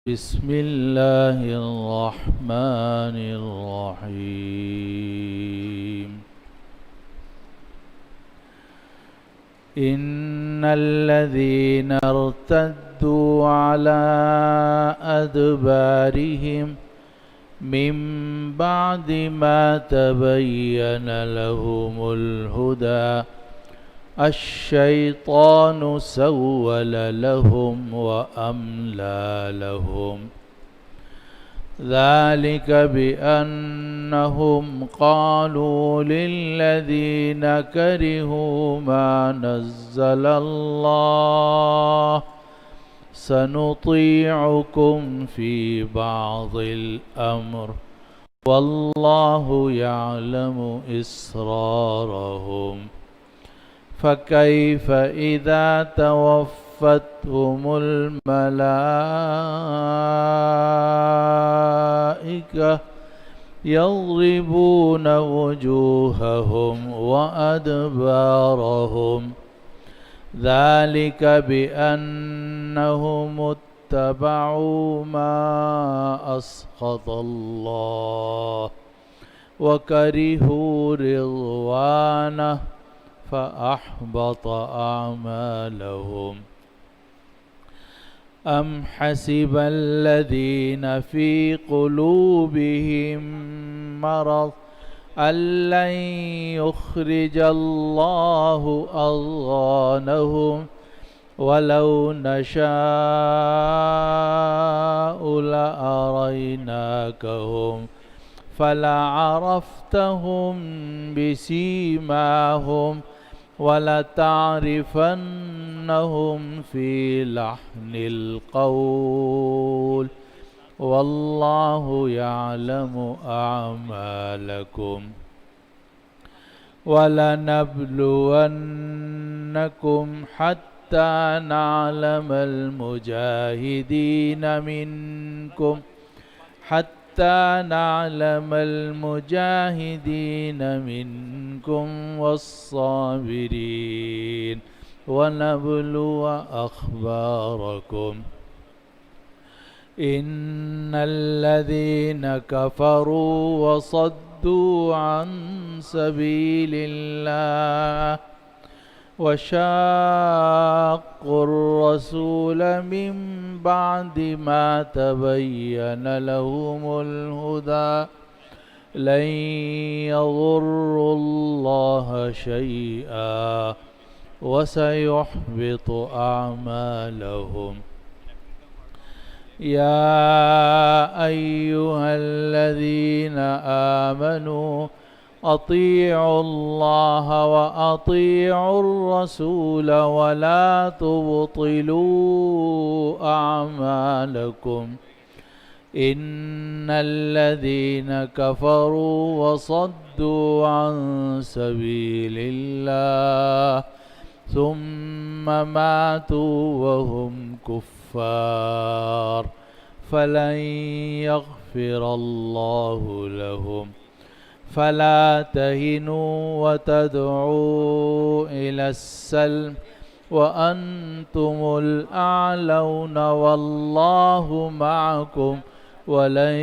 بسم الله الرحمن الرحيم. إن الذين ارتدوا على أدبارهم من بعد ما تبين لهم الهدى الشيطان سول لهم وأملى لهم ذلك بأنهم قالوا للذين كرهوا ما نزل الله سنطيعكم في بعض الأمر والله يعلم إسرارهم فكيف إذا توفتهم الملائكة يضربون وجوههم وأدبارهم ذلك بأنهم اتبعوا ما أسخط الله وكرهوا رضوانه فأحبط أعمالهم أم حسب الذين في قلوبهم مرض أن لن يخرج الله أضغانهم ولو نشاء لأريناكهم فلعرفتهم بسيماهم ولتعرفنهم في لحن القول والله يعلم أعمالكم ولنبلونكم حتى نعلم المجاهدين منكم والصابرين ونبلو أخباركم إن الذين كفروا وصدوا عن سبيل الله وشاقوا الرسول من بعد ما تبين لهم الهدى لن يضروا الله شيئا وسيحبط أعمالهم يا أيها الذين آمنوا أطيعوا الله وأطيعوا الرسول ولا تبطلوا أعمالكم إن الذين كفروا وصدوا عن سبيل الله ثم ماتوا وهم كفار فلن يغفر الله لهم فلا تهنوا وتدعوا إلى السلم وأنتم الأعلون والله معكم ولن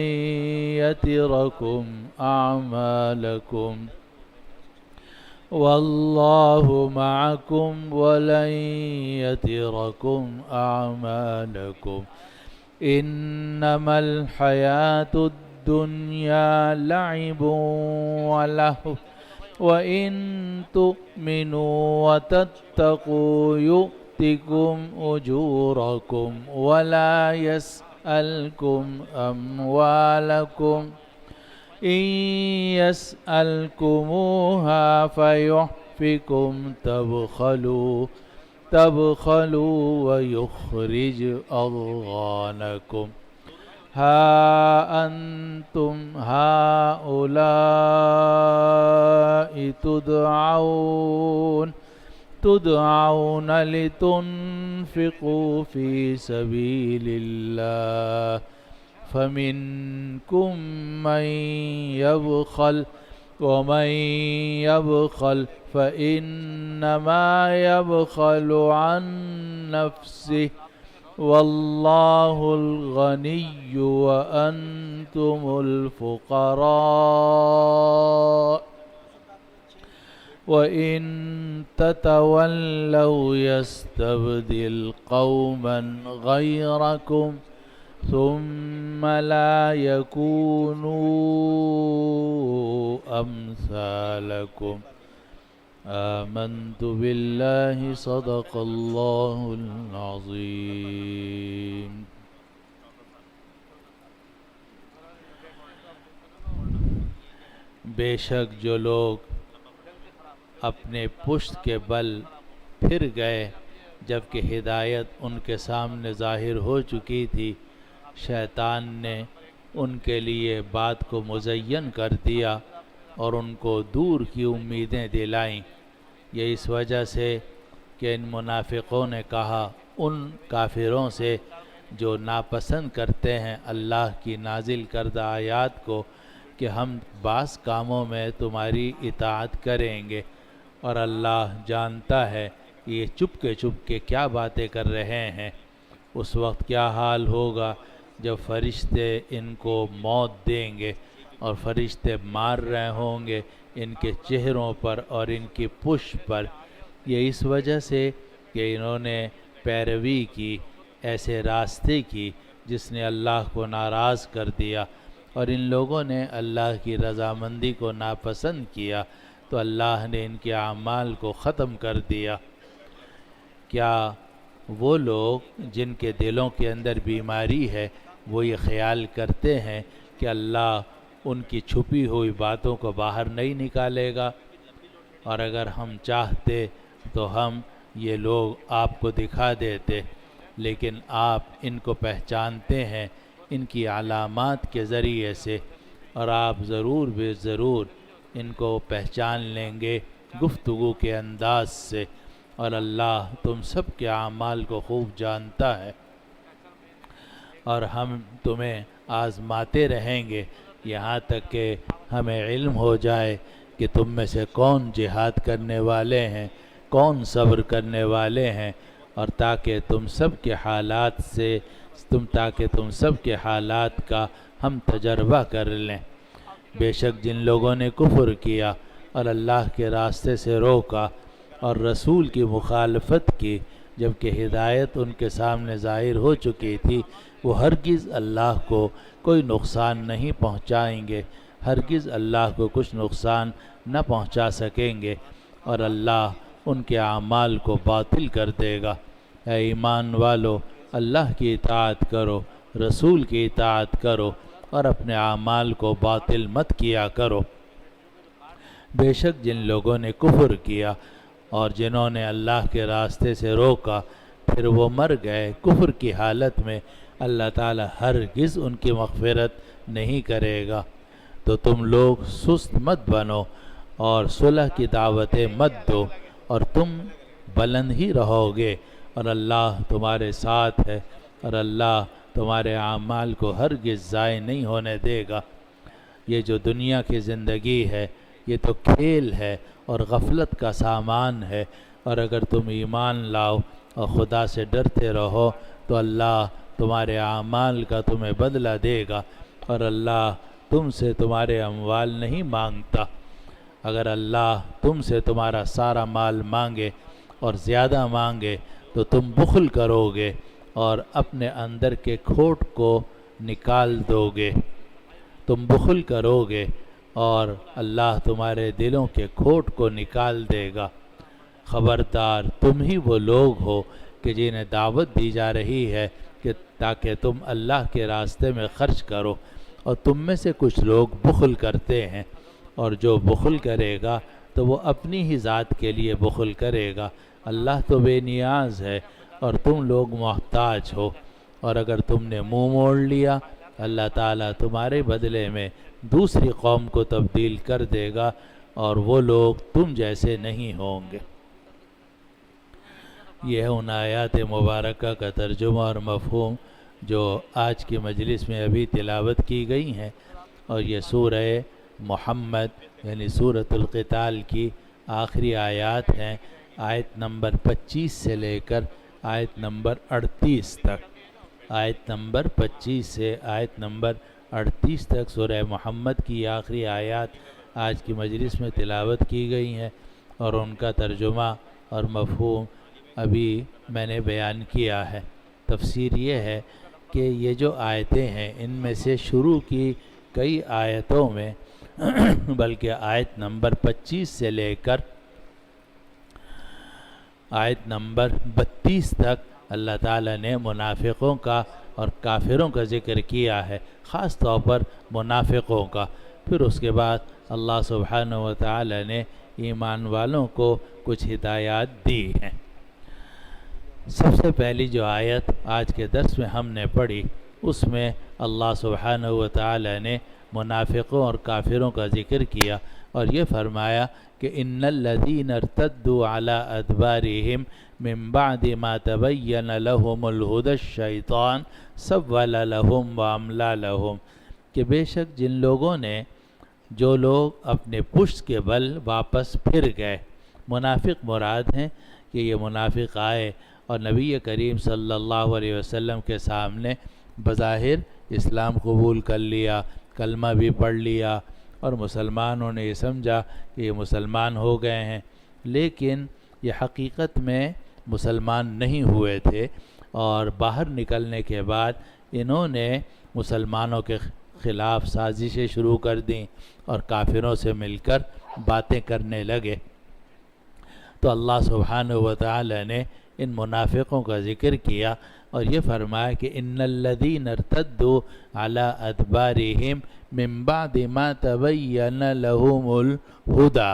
يتركم أعمالكم والله معكم ولن يتركم أعمالكم إنما الحياة الدنيا لعب ولهو وإن تؤمنوا وتتقوا يؤتكم أجوركم ولا يسألكم أموالكم إن يسألكموها فيحفكم تبخلوا ويخرج أضغانكم ها أنتم هؤلاء تدعون لتنفقوا في سبيل الله فمنكم من يبخل ومن يبخل فإنما يبخل عن نفسه والله الغني وأنتم الفقراء وإن تتولوا يستبدل قوما غيركم ثم لا يكونوا أمثالكم آمنت بالله صدق الله العظيم. بے شک جو لوگ اپنے پشت کے بل پھر گئے جبکہ ہدایت ان کے سامنے ظاہر ہو چکی تھی، شیطان نے ان کے لیے بات کو مزین کر دیا اور ان کو دور کی امیدیں دلائیں. یہ اس وجہ سے کہ ان منافقوں نے کہا ان کافروں سے جو ناپسند کرتے ہیں اللہ کی نازل کردہ آیات کو کہ ہم بعض کاموں میں تمہاری اطاعت کریں گے، اور اللہ جانتا ہے یہ چپ کے کیا باتیں کر رہے ہیں. اس وقت کیا حال ہوگا جب فرشتے ان کو موت دیں گے اور فرشتے مار رہے ہوں گے ان کے چہروں پر اور ان کی پشت پر. یہ اس وجہ سے کہ انہوں نے پیروی کی ایسے راستے کی جس نے اللہ کو ناراض کر دیا، اور ان لوگوں نے اللہ کی رضامندی کو ناپسند کیا تو اللہ نے ان کے اعمال کو ختم کر دیا. کیا وہ لوگ جن کے دلوں کے اندر بیماری ہے وہ یہ خیال کرتے ہیں کہ اللہ ان کی چھپی ہوئی باتوں کو باہر نہیں نکالے گا؟ اور اگر ہم چاہتے تو ہم یہ لوگ آپ کو دکھا دیتے، لیکن آپ ان کو پہچانتے ہیں ان کی علامات کے ذریعے سے، اور آپ ضرور بے ضرور ان کو پہچان لیں گے گفتگو کے انداز سے، اور اللہ تم سب کے اعمال کو خوب جانتا ہے. اور ہم تمہیں آزماتے رہیں گے یہاں تک کہ ہمیں علم ہو جائے کہ تم میں سے کون جہاد کرنے والے ہیں، کون صبر کرنے والے ہیں، اور تاکہ تم سب کے حالات کا ہم تجربہ کر لیں. بے شک جن لوگوں نے کفر کیا اور اللہ کے راستے سے روکا اور رسول کی مخالفت کی جبکہ ہدایت ان کے سامنے ظاہر ہو چکی تھی، وہ ہرگز اللہ کو کوئی نقصان نہیں پہنچائیں گے، ہرگز اللہ کو کچھ نقصان نہ پہنچا سکیں گے، اور اللہ ان کے اعمال کو باطل کر دے گا. اے ایمان والو، اللہ کی اطاعت کرو، رسول کی اطاعت کرو، اور اپنے اعمال کو باطل مت کیا کرو. بے شک جن لوگوں نے کفر کیا اور جنہوں نے اللہ کے راستے سے روکا پھر وہ مر گئے کفر کی حالت میں، اللہ تعالی ہرگز ان کی مغفرت نہیں کرے گا. تو تم لوگ سست مت بنو اور صلح کی دعوتیں مت دو، اور تم بلند ہی رہو گے، اور اللہ تمہارے ساتھ ہے، اور اللہ تمہارے اعمال کو ہرگز ضائع نہیں ہونے دے گا. یہ جو دنیا کی زندگی ہے یہ تو کھیل ہے اور غفلت کا سامان ہے، اور اگر تم ایمان لاؤ اور خدا سے ڈرتے رہو تو اللہ تمہارے اعمال کا تمہیں بدلہ دے گا، اور اللہ تم سے تمہارے اموال نہیں مانگتا. اگر اللہ تم سے تمہارا سارا مال مانگے اور زیادہ مانگے تو تم بخل کرو گے اور اپنے اندر کے کھوٹ کو نکال دو گے. تم بخل کرو گے اور اللہ تمہارے دلوں کے کھوٹ کو نکال دے گا. خبردار تم ہی وہ لوگ ہو کہ جنہیں دعوت دی جا رہی ہے کہ تاکہ تم اللہ کے راستے میں خرچ کرو، اور تم میں سے کچھ لوگ بخل کرتے ہیں، اور جو بخل کرے گا تو وہ اپنی ہی ذات کے لیے بخل کرے گا. اللہ تو بے نیاز ہے اور تم لوگ محتاج ہو، اور اگر تم نے منہ موڑ لیا اللہ تعالیٰ تمہارے بدلے میں دوسری قوم کو تبدیل کر دے گا، اور وہ لوگ تم جیسے نہیں ہوں گے. یہ ہے ان آیات مبارکہ کا ترجمہ اور مفہوم جو آج کی مجلس میں ابھی تلاوت کی گئی ہیں، اور یہ سورہ محمد یعنی سورۃ القتال کی آخری آیات ہیں. آیت نمبر 25 سے لے کر آیت نمبر 38 تک، آیت نمبر 25 سے آیت نمبر 38 تک سورہ محمد کی آخری آیات آج کی مجلس میں تلاوت کی گئی ہیں، اور ان کا ترجمہ اور مفہوم ابھی میں نے بیان کیا ہے۔ تفسیر یہ ہے کہ یہ جو آیتیں ہیں ان میں سے شروع کی کئی آیتوں میں بلکہ آیت نمبر 25 سے لے کر آیت نمبر 32 تک اللہ تعالیٰ نے منافقوں کا اور کافروں کا ذکر کیا ہے، خاص طور پر منافقوں کا۔ پھر اس کے بعد اللہ سبحانہ و تعالیٰ نے ایمان والوں کو کچھ ہدایات دی ہیں۔ سب سے پہلی جو آیت آج کے درس میں ہم نے پڑھی، اس میں اللہ سبحانہ و تعالیٰ نے منافقوں اور کافروں کا ذکر کیا اور یہ فرمایا کہ ان الذین ارتدوا علی ادبارہم من بعد ما تبین لهم الہدی الشیطان سول لهم واملی لهم، کہ بے شک جن لوگوں نے، جو لوگ اپنے پشت کے بل واپس پھر گئے، منافق مراد ہیں کہ یہ منافق آئے اور نبی کریم صلی اللہ علیہ وسلم کے سامنے بظاہر اسلام قبول کر لیا، کلمہ بھی پڑھ لیا اور مسلمانوں نے یہ سمجھا کہ یہ مسلمان ہو گئے ہیں، لیکن یہ حقیقت میں مسلمان نہیں ہوئے تھے، اور باہر نکلنے کے بعد انہوں نے مسلمانوں کے خلاف سازشیں شروع کر دیں اور کافروں سے مل کر باتیں کرنے لگے۔ تو اللہ سبحانہ و تعالی نے ان منافقوں کا ذکر کیا اور یہ فرمایا کہ ان الذین ارتدوا علی ادبارہم من بعد ما تبین لهم الہدی،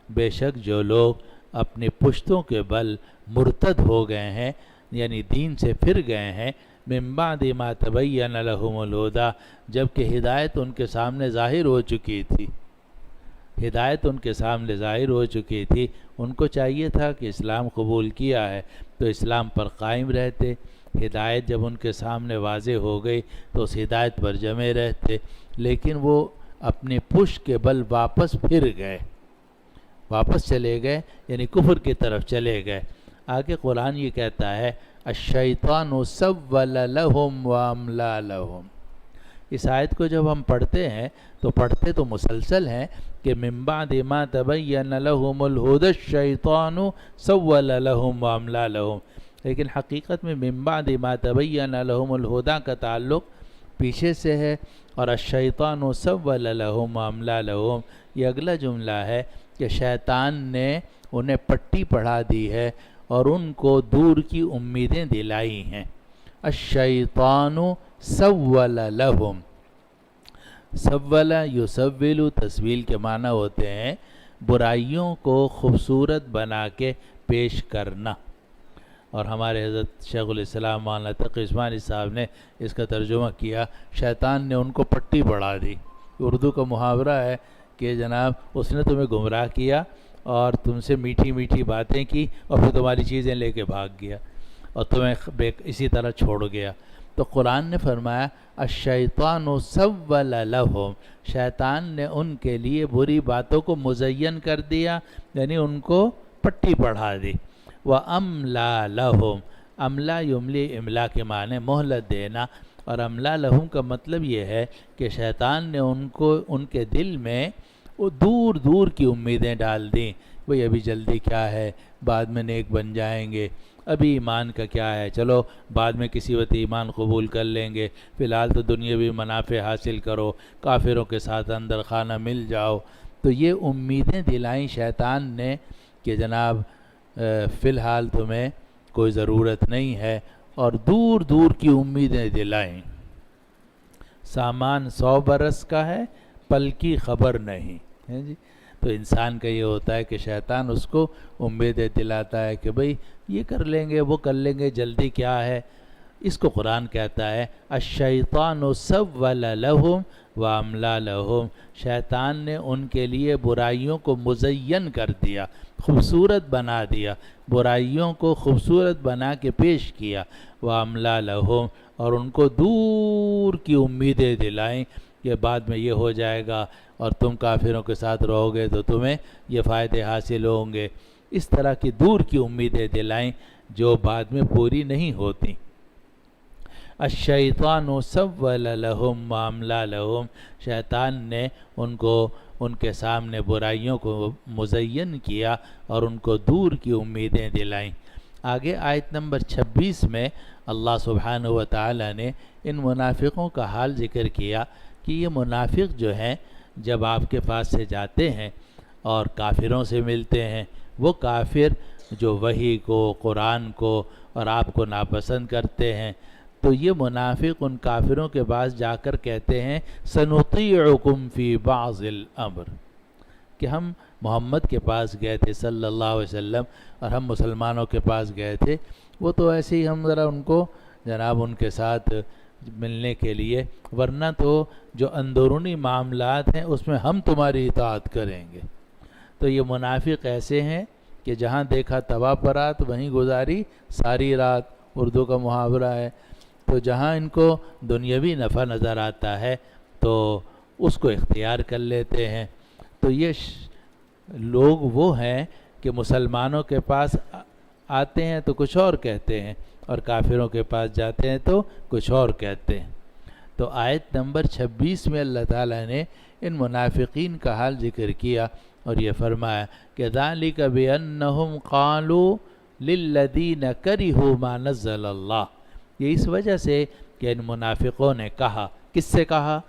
بے شک جو لوگ اپنی پشتوں کے بل مرتد ہو گئے ہیں، یعنی دین سے پھر گئے ہیں، من بعد ما تبین لهم الہدی، جبکہ ہدایت ان کے سامنے ظاہر ہو چکی تھی، ہدایت ان کے سامنے ظاہر ہو چکی تھی، ان کو چاہیے تھا کہ اسلام قبول کیا ہے تو اسلام پر قائم رہتے، ہدایت جب ان کے سامنے واضح ہو گئی تو اس ہدایت پر جمے رہتے، لیکن وہ اپنی پشت کے بل واپس پھر گئے، واپس چلے گئے، یعنی کفر کی طرف چلے گئے۔ آگے قرآن یہ کہتا ہے الشیطان سول لهم واملی لهم، اس آیت کو جب ہم پڑھتے ہیں تو پڑھتے تو مسلسل ہیں کہ من بعد ما تبین لهم الہدی الشیطان سول لهم واملی لهم، لیکن حقیقت میں من بعد ما تبین لهم الہدی کا تعلق پیچھے سے ہے، اور الشیطان سول لهم واملی لهم یہ اگلا جملہ ہے کہ شیطان نے انہیں پٹی پڑھا دی ہے اور ان کو دور کی امیدیں دلائی ہیں۔ الشیطان سول لهم، سول یسول تسویل کے معنی ہوتے ہیں برائیوں کو خوبصورت بنا کے پیش کرنا، اور ہمارے حضرت شیخ الاسلام مولانا تقی عثمانی صاحب نے اس کا ترجمہ کیا شیطان نے ان کو پٹی پڑھا دی۔ اردو کا محاورہ ہے کہ جناب اس نے تمہیں گمراہ کیا اور تم سے میٹھی میٹھی باتیں کی اور پھر تمہاری چیزیں لے کے بھاگ گیا اور تمہیں اسی طرح چھوڑ گیا۔ تو قرآن نے فرمایا الشیطان سول لهم، شیطان نے ان کے لیے بری باتوں کو مزین کر دیا، یعنی ان کو پٹی پڑھا دی۔ وَأَمْلَى لَهُمْ، املا یملی املا کے معنی مہلت دینا، اور املا لہم کا مطلب یہ ہے کہ شیطان نے ان کے دل میں وہ دور دور کی امیدیں ڈال دیں، بھئی ابھی جلدی کیا ہے، بعد میں نیک بن جائیں گے، ابھی ایمان کا کیا ہے، چلو بعد میں کسی وقت ایمان قبول کر لیں گے، فی الحال تو دنیاوی منافع حاصل کرو، کافروں کے ساتھ اندر خانہ مل جاؤ۔ تو یہ امیدیں دلائیں شیطان نے کہ جناب فی الحال تمہیں کوئی ضرورت نہیں ہے، اور دور دور کی امیدیں دلائیں۔ سامان 100 برس کا ہے، پل کی خبر نہیں ہے جی۔ تو انسان کا یہ ہوتا ہے کہ شیطان اس کو امیدیں دلاتا ہے کہ بھئی یہ کر لیں گے، وہ کر لیں گے، جلدی کیا ہے۔ اس کو قرآن کہتا ہے الشیطان سول لهم واملی لهم، شیطان نے ان کے لیے برائیوں کو مزین کر دیا، خوبصورت بنا دیا، برائیوں کو خوبصورت بنا کے پیش کیا، واملی لهم، اور ان کو دور کی امیدیں دلائیں کہ بعد میں یہ ہو جائے گا اور تم کافروں کے ساتھ رہو گے تو تمہیں یہ فائدے حاصل ہوں گے، اس طرح کی دور کی امیدیں دلائیں۔ جو بعد میں پوری نہیں ہوتی۔ الشیطان سول لہم واملا لہم، شیطان نے ان کے سامنے برائیوں کو مزین کیا اور ان کو دور کی امیدیں دلائیں۔ آگے آیت نمبر 26 میں اللہ سبحانہ و تعالی نے ان منافقوں کا حال ذکر کیا کہ یہ منافق جو ہیں جب آپ کے پاس سے جاتے ہیں اور کافروں سے ملتے ہیں، وہ کافر جو وحی کو، قرآن کو اور آپ کو ناپسند کرتے ہیں، تو یہ منافق ان کافروں کے پاس جا کر کہتے ہیں سنطیعکم فی بعض الامر، کہ ہم محمد کے پاس گئے تھے صلی اللہ علیہ وسلم اور ہم مسلمانوں کے پاس گئے تھے، وہ تو ایسے ہی ہم ذرا ان کو جناب ان کے ساتھ ملنے کے لیے، ورنہ تو جو اندرونی معاملات ہیں اس میں ہم تمہاری اطاعت کریں گے۔ تو یہ منافق ایسے ہیں کہ جہاں دیکھا توا پرات وہیں گزاری ساری رات، اردو کا محاورہ ہے۔ تو جہاں ان کو دنیاوی نفع نظر آتا ہے تو اس کو اختیار کر لیتے ہیں۔ تو یہ لوگ وہ ہیں کہ مسلمانوں کے پاس آتے ہیں تو کچھ اور کہتے ہیں اور کافروں کے پاس جاتے ہیں تو کچھ اور کہتے ہیں۔ تو آیت نمبر 26 میں اللہ تعالیٰ نے ان منافقین کا حال ذکر کیا اور یہ فرمایا کہ ذَلِكَ بِأَنَّهُمْ قَالُوا لِلَّذِينَ كَرِهُوا مَا نَزَّلَ اللَّهُ، یہ اس وجہ سے کہ ان منافقوں نے کہا، کس سے کہا؟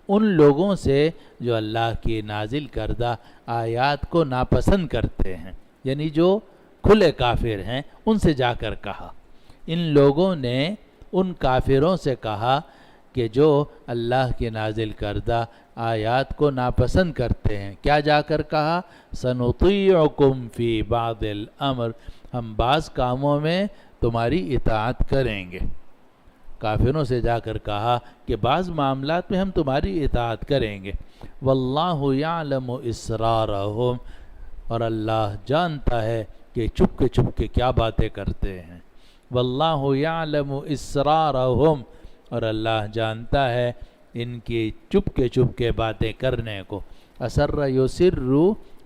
ان لوگوں سے جو اللہ کی نازل کردہ آیات کو ناپسند کرتے ہیں، یعنی جو کھلے کافر ہیں، ان سے جا کر کہا۔ ان لوگوں نے ان کافروں سے کہا کہ جو اللہ کی نازل کردہ آیات کو ناپسند کرتے ہیں، کیا جا کر کہا؟ سنطیعکم فی بعض الامر، ہم بعض کاموں میں تمہاری اطاعت کریں گے۔ کافروں سے جا کر کہا کہ بعض معاملات میں ہم تمہاری اطاعت کریں گے۔ واللہ یعلم اسرارہم، اور اللہ جانتا ہے کہ چھپ کے کیا باتیں کرتے ہیں۔ واللہ یعلم اسرارہم، اور اللہ جانتا ہے ان کی چھپ کے باتیں کرنے کو۔ اسر یسر،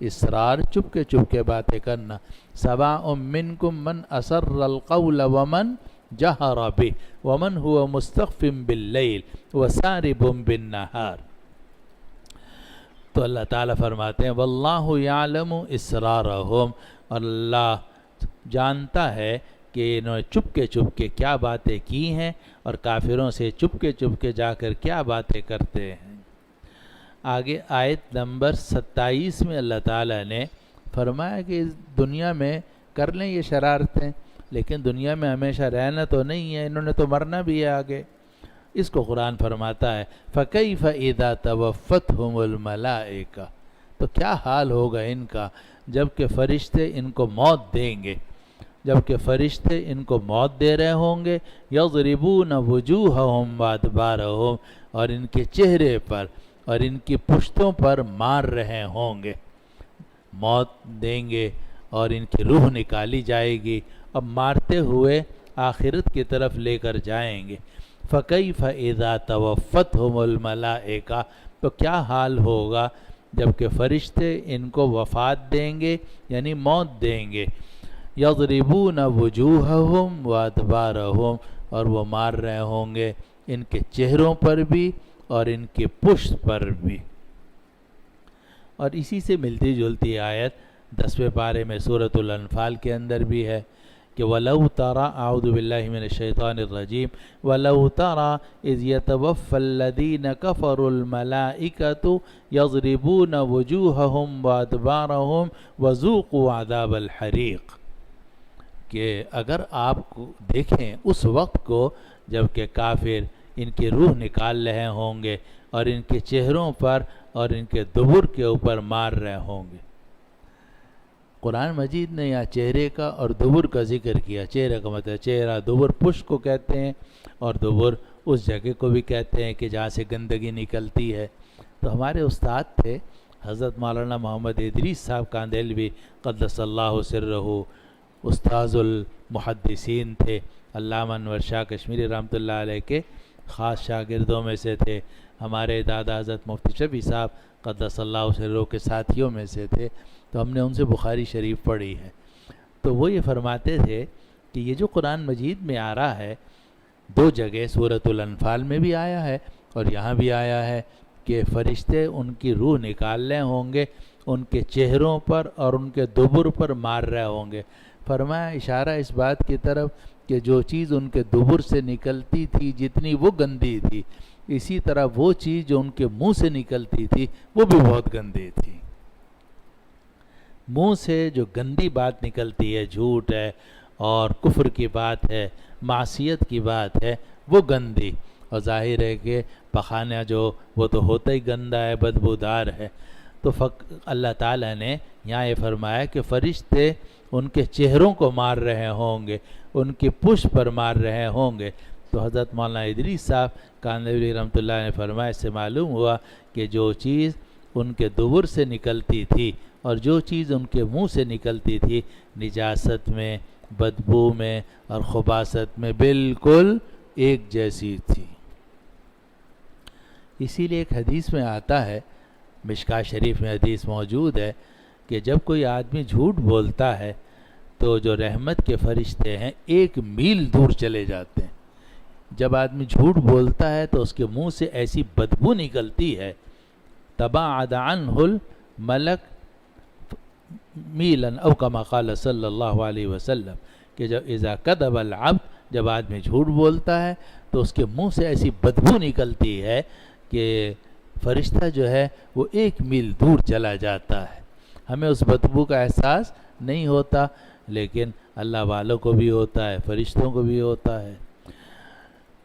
اسرار چھپ کے باتیں کرنا۔ سواء منکم من اسر القول ومن جہر بہ ومن هو مستخف باللیل وسارب بالنہار۔ تو اللہ تعالیٰ فرماتے ہیں واللہ یعلم اسرارہم، اور اللہ جانتا ہے کہ انہوں نے چھپ کے کیا باتیں کی ہیں اور کافروں سے چھپ کے جا کر کیا باتیں کرتے ہیں۔ آگے آیت نمبر 27 میں اللہ تعالیٰ نے فرمایا کہ اس دنیا میں کر لیں یہ شرارتیں، لیکن دنیا میں ہمیشہ رہنا تو نہیں ہے، انہوں نے تو مرنا بھی ہے آگے۔ اس کو قرآن فرماتا ہے فَكَيْفَ إِذَا تَوَفَّتْهُمُ الْمَلَائِكَةُ، تو کیا حال ہوگا ان کا جب کہ فرشتے ان کو موت دیں گے، جب کہ فرشتے ان کو موت دے رہے ہوں گے۔ يَضْرِبُونَ وُجُوهَهُمْ وَأَدْبَارَهُمْ، اور ان کے چہرے پر اور ان کی پشتوں پر مار رہے ہوں گے، موت دیں گے اور ان کی روح نکالی جائے گی، اب مارتے ہوئے آخرت کی طرف لے کر جائیں گے۔ فَكَيْفَ إِذَا تَوَفَّتْهُمُ الْمَلَائِكَةُ، تو کیا حال ہوگا جب کہ فرشتے ان کو وفات دیں گے یعنی موت دیں گے۔ يَضْرِبُونَ وُجُوهَهُمْ وَأَدْبَارَهُمْ، اور وہ مار رہے ہوں گے ان کے چہروں پر بھی اور ان کی پشت پر بھی۔ اور اسی سے ملتی جلتی آیت 10ویں پارے میں سورۃ الانفال کے اندر بھی ہے کہ وَلَوْ تَرَى، اعوذ باللہ من الشیطان الرجیم، وَلَوْ تَرَى اِذْ يَتَوَفَّى الَّذِينَ كَفَرُوا الْمَلَائِكَةُ يَضْرِبُونَ وُجُوهَهُمْ وَأَدْبَارَهُمْ وَذُوقُوا عَذَابَ الْحَرِيقِ، کہ اگر آپ دیکھیں اس وقت کو جب کہ کافر ان کی روح نکال رہے ہوں گے اور ان کے چہروں پر اور ان کے دبر کے اوپر مار رہے ہوں گے۔ قرآن مجید نے یہاں چہرے کا اور دبر کا ذکر کیا۔ چہرے کا مطلب چہرہ، دبر پشت کو کہتے ہیں، اور دبر اس جگہ کو بھی کہتے ہیں کہ جہاں سے گندگی نکلتی ہے۔ تو ہمارے استاد تھے حضرت مولانا محمد ادریس صاحب کاندھلوی قدس اللہ سرہ، استاذ المحدثین تھے، علامہ انور شاہ کشمیری رحمۃ اللہ علیہ کے خاص شاگردوں میں سے تھے۔ ہمارے دادا حضرت مفتی شفیع صاحب قدس اللہ سرہ کے ساتھیوں میں سے تھے، تو ہم نے ان سے بخاری شریف پڑھی ہے۔ تو وہ یہ فرماتے تھے کہ یہ جو قرآن مجید میں آ رہا ہے، دو جگہ سورۃ الانفال میں بھی آیا ہے اور یہاں بھی آیا ہے کہ فرشتے ان کی روح نکال رہے ہوں گے، ان کے چہروں پر اور ان کے دبر پر مار رہے ہوں گے۔ فرمایا اشارہ اس بات کی طرف کہ جو چیز ان کے دبر سے نکلتی تھی جتنی وہ گندی تھی، اسی طرح وہ چیز جو ان کے منہ سے نکلتی تھی وہ بھی بہت گندی تھی۔ منہ سے جو گندی بات نکلتی ہے، جھوٹ ہے اور کفر کی بات ہے، معصیت کی بات ہے، وہ گندی، اور ظاہر ہے کہ پخانہ جو وہ تو ہوتا ہی گندا ہے، بدبودار ہے۔ تو اللہ تعالیٰ نے یہاں یہ فرمایا کہ فرشتے ان کے چہروں کو مار رہے ہوں گے، ان کی پشت پر مار رہے ہوں گے۔ تو حضرت مولانا ادریس صاحب کاندھلوی رحمۃ اللہ نے فرمایا، اس سے معلوم ہوا کہ جو چیز ان کے دبر سے نکلتی تھی اور جو چیز ان کے منہ سے نکلتی تھی، نجاست میں، بدبو میں اور خباثت میں بالکل ایک جیسی تھی۔ اسی لیے ایک حدیث میں آتا ہے، مشکاہ شریف میں حدیث موجود ہے کہ جب کوئی آدمی جھوٹ بولتا ہے تو جو رحمت کے فرشتے ہیں 1 میل دور چلے جاتے ہیں۔ جب آدمی جھوٹ بولتا ہے تو اس کے منہ سے ایسی بدبو نکلتی ہے، تباعد عنہ الملک میلاً او کما قال صلی اللہ علیہ وسلم، کہ جب اذا کذب العبد، جب آدمی جھوٹ بولتا ہے تو اس کے منہ سے ایسی بدبو نکلتی ہے کہ فرشتہ جو ہے وہ 1 میل دور چلا جاتا ہے۔ ہمیں اس بدبو کا احساس نہیں ہوتا، لیکن اللہ والوں کو بھی ہوتا ہے، فرشتوں کو بھی ہوتا ہے۔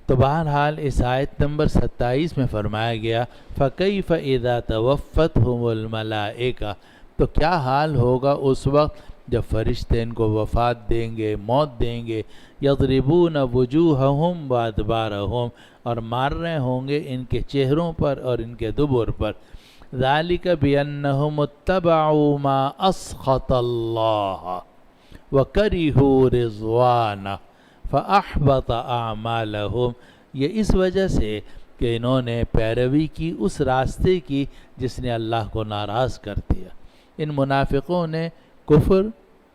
تو بہرحال اس آیت نمبر 27 میں فرمایا گیا فَكَيْفَ إِذَا تَوَفَّتْهُمُ الْمَلَائِكَةُ، تو کیا حال ہوگا اس وقت جب فرشتے ان کو وفات دیں گے، موت دیں گے، يَضْرِبُونَ وُجُوهَهُمْ وَأَدْبَارَهُمْ، اور مار رہے ہوں گے ان کے چہروں پر اور ان کے دبر پر۔ ذَلِكَ بِأَنَّهُمُ اتَّبَعُوا مَا أَسْخَطَ اللَّهَ وَكَرِهُوا رِضْوَانَهُ فَأَحْبَطَ أَعْمَالَهُمْ، یہ اس وجہ سے کہ انہوں نے پیروی کی اس راستے کی جس نے اللہ کو ناراض کر دیا۔ ان منافقوں نے کفر،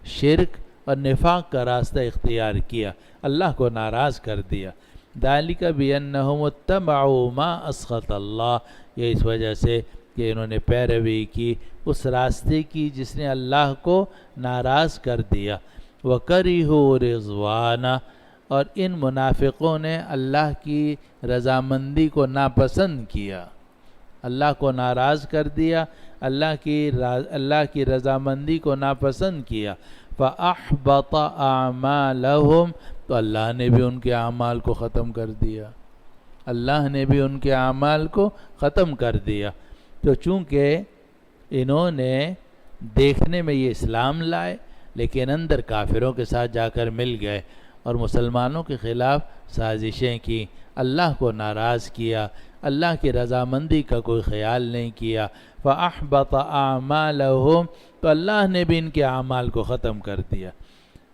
شرک اور نفاق کا راستہ اختیار کیا، اللہ کو ناراض کر دیا۔ ذَلِكَ بِأَنَّهُمُ اتَّبَعُوا مَا أَسْخَطَ اللَّهُ، یہ اس وجہ سے کہ انہوں نے پیروی کی اس راستے کی جس نے اللہ کو ناراض کر دیا۔ وَكَرِهُوا رِضْوَانَهُ، اور ان منافقوں نے اللہ کی رضامندی کو ناپسند کیا، اللہ کو ناراض کر دیا، اللہ کی رضامندی کو ناپسند کیا۔ فَأَحْبَطَ أَعْمَالَهُمْ، تو اللہ نے بھی ان کے اعمال کو ختم کر دیا، اللہ نے بھی ان کے اعمال کو ختم کر دیا۔ تو چونکہ انہوں نے دیکھنے میں یہ اسلام لائے لیکن اندر کافروں کے ساتھ جا کر مل گئے اور مسلمانوں کے خلاف سازشیں کی، اللہ کو ناراض کیا، اللہ کی رضامندی کا کوئی خیال نہیں کیا۔ فَأَحْبَطَ أَعْمَالَهُمْ، تو اللہ نے بھی ان کے اعمال کو ختم کر دیا۔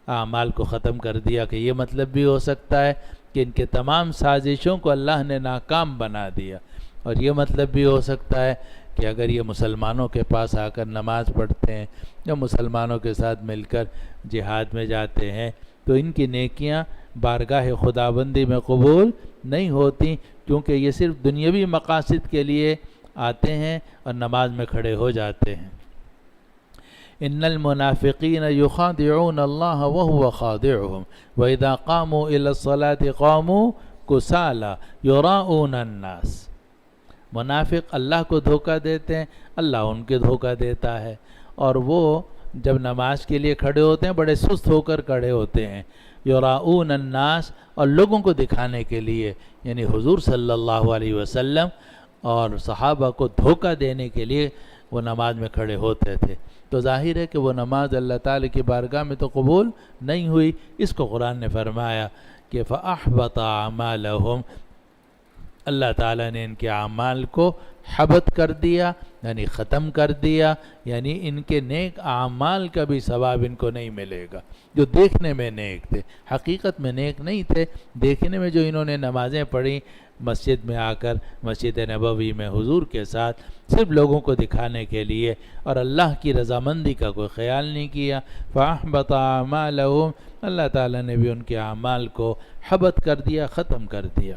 اعمال کو ختم کر دیا کہ یہ مطلب بھی ہو سکتا ہے کہ ان کے تمام سازشوں کو اللہ نے ناکام بنا دیا، اور یہ مطلب بھی ہو سکتا ہے کہ اگر یہ مسلمانوں کے پاس آ کر نماز پڑھتے ہیں یا مسلمانوں کے ساتھ مل کر جہاد میں جاتے ہیں تو ان کی نیکیاں بارگاہ خداوندی میں قبول نہیں ہوتی، کیونکہ یہ صرف دنیاوی مقاصد کے لیے آتے ہیں اور نماز میں کھڑے ہو جاتے ہیں۔ ان المنافقین یخادعون اللہ وهو خادعهم واذا قاموا الى الصلاة قاموا کسالى یراؤون الناس، منافق اللہ کو دھوکہ دیتے ہیں، اللہ ان کے دھوکہ دیتا ہے، اور وہ جب نماز کے لیے کھڑے ہوتے ہیں بڑے سست ہو کر کھڑے ہوتے ہیں۔ یراؤون الناس، اور لوگوں کو دکھانے کے لیے، یعنی حضور صلی اللہ علیہ وسلم اور صحابہ کو دھوکہ دینے کے لیے وہ نماز میں کھڑے ہوتے تھے۔ تو ظاہر ہے کہ وہ نماز اللہ تعالی کی بارگاہ میں تو قبول نہیں ہوئی۔ اس کو قرآن نے فرمایا کہ فَأَحْبَطَ أَعْمَالَهُمْ، اللہ تعالیٰ نے ان کے اعمال کو حبط کر دیا، یعنی ختم کر دیا، یعنی ان کے نیک اعمال کا بھی ثواب ان کو نہیں ملے گا۔ جو دیکھنے میں نیک تھے، حقیقت میں نیک نہیں تھے، دیکھنے میں جو انہوں نے نمازیں پڑھی مسجد میں آ کر، مسجد نبوی میں حضور کے ساتھ، صرف لوگوں کو دکھانے کے لیے اور اللہ کی رضامندی کا کوئی خیال نہیں کیا۔ فَأَحْبَطَ أَعْمَالَهُمْ، اللہ تعالیٰ نے بھی ان کے اعمال کو حبط کر دیا، ختم کر دیا۔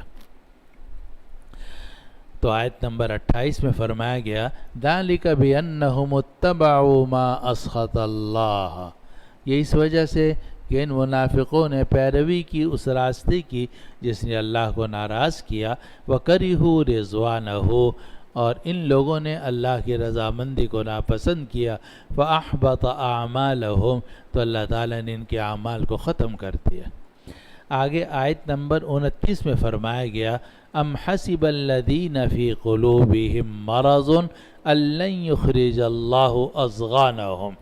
تو آیت نمبر 28 میں فرمایا گیا ذَلِكَ بِأَنَّهُمُ اتَّبَعُوا مَا أَسْخَطَ اللَّهَ، یہ اس وجہ سے کہ ان منافقوں نے پیروی کی اس راستے کی جس نے اللہ کو ناراض کیا، وَكَرِهُوا رِضْوَانَهُ، اور ان لوگوں نے اللہ کی رضامندی کو ناپسند کیا، فَأَحْبَطَ أَعْمَالَهُمْ، تو اللہ تعالیٰ نے ان کے اعمال کو ختم کر دیا۔ آگے آیت نمبر 29 میں فرمایا گیا ام حسب الذین فی قلوبہم مرض ان لن یخرج اللہ اضغانہم،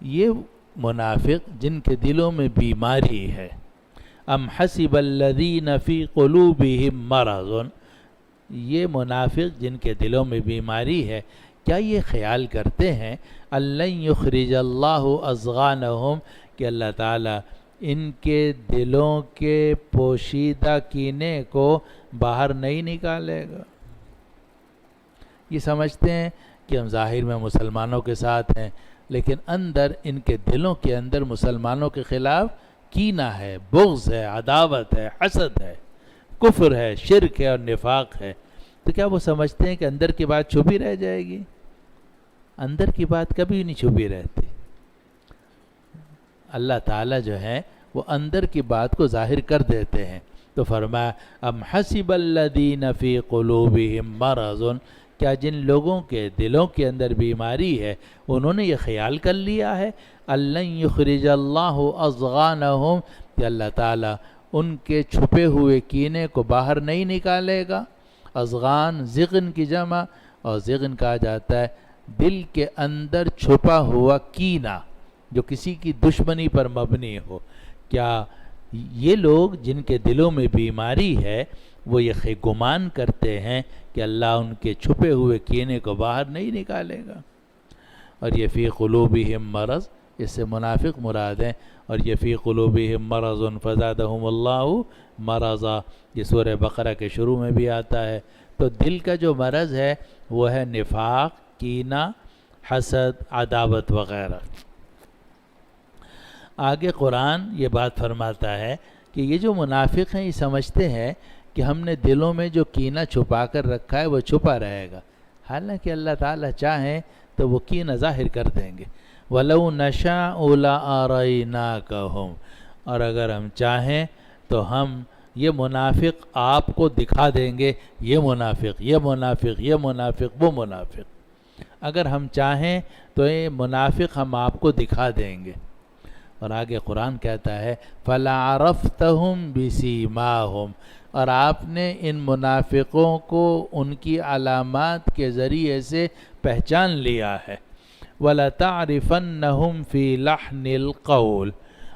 یہ منافق جن کے دلوں میں بیماری ہے۔ ام حسب الذین فی قلوبہم مرض، یہ منافق جن کے دلوں میں بیماری ہے، کیا یہ خیال کرتے ہیں ان لن یخرج اللہ اضغانہم، کہ اللہ تعالیٰ ان کے دلوں کے پوشیدہ کینے کو باہر نہیں نکالے گا؟ یہ سمجھتے ہیں کہ ہم ظاہر میں مسلمانوں کے ساتھ ہیں، لیکن اندر ان کے دلوں کے اندر مسلمانوں کے خلاف کینہ ہے، بغض ہے، عداوت ہے، حسد ہے، کفر ہے، شرک ہے اور نفاق ہے۔ تو کیا وہ سمجھتے ہیں کہ اندر کی بات چھپی رہ جائے گی؟ اندر کی بات کبھی نہیں چھپی رہتی۔ اللہ تعالیٰ جو ہے وہ اندر کی بات کو ظاہر کر دیتے ہیں۔ تو فرمایا ام حسب الذین فی قلوبہم مرض، کیا جن لوگوں کے دلوں کے اندر بیماری ہے انہوں نے یہ خیال کر لیا ہے ان لن یخرج اللہ اضغانہم، کہ اللہ تعالیٰ ان کے چھپے ہوئے کینے کو باہر نہیں نکالے گا۔ اضغان ضغن کی جمع، اور ضغن کہا جاتا ہے دل کے اندر چھپا ہوا کینہ جو کسی کی دشمنی پر مبنی ہو۔ کیا یہ لوگ جن کے دلوں میں بیماری ہے وہ یہ گمان کرتے ہیں کہ اللہ ان کے چھپے ہوئے کینے کو باہر نہیں نکالے گا؟ اور یہ فی قلوبہم مرض، اس سے منافق مراد ہیں، اور یہ فی قلوبہم مرض فزادہم اللہ مرضا، یہ سورہ بقرہ کے شروع میں بھی آتا ہے۔ تو دل کا جو مرض ہے وہ ہے نفاق، کینہ، حسد، عداوت وغیرہ۔ آگے قرآن یہ بات فرماتا ہے کہ یہ جو منافق ہیں یہ سمجھتے ہیں کہ ہم نے دلوں میں جو کینہ چھپا کر رکھا ہے وہ چھپا رہے گا، حالانکہ اللہ تعالیٰ چاہیں تو وہ کینہ ظاہر کر دیں گے۔ وَلَوْ نَشَاءُ لَأَرَيْنَاكَهُمْ، اور اگر ہم چاہیں تو ہم یہ منافق آپ کو دکھا دیں گے، یہ منافق، یہ منافق، یہ منافق، وہ منافق، اگر ہم چاہیں تو یہ منافق ہم آپ کو دکھا دیں گے۔ اور آگے قرآن کہتا ہے فَلَعَرَفْتَهُمْ بِسِيمَاهُمْ، اور آپ نے ان منافقوں کو ان کی علامات کے ذریعے سے پہچان لیا ہے۔ وَلَتَعْرِفَنَّهُمْ فِي لَحْنِ الْقَوْلِ،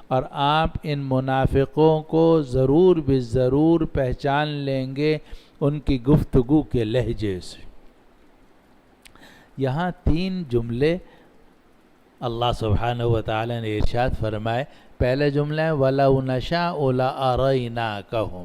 اور آپ ان منافقوں کو ضرور بالضرور پہچان لیں گے ان کی گفتگو کے لہجے سے۔ یہاں 3 جملے اللہ سبحانہ وتعالی نے ارشاد فرمائے۔ پہلا جملہ ہے وَلَوْ نَشَاءُ لَأَرَيْنَاكَهُمْ،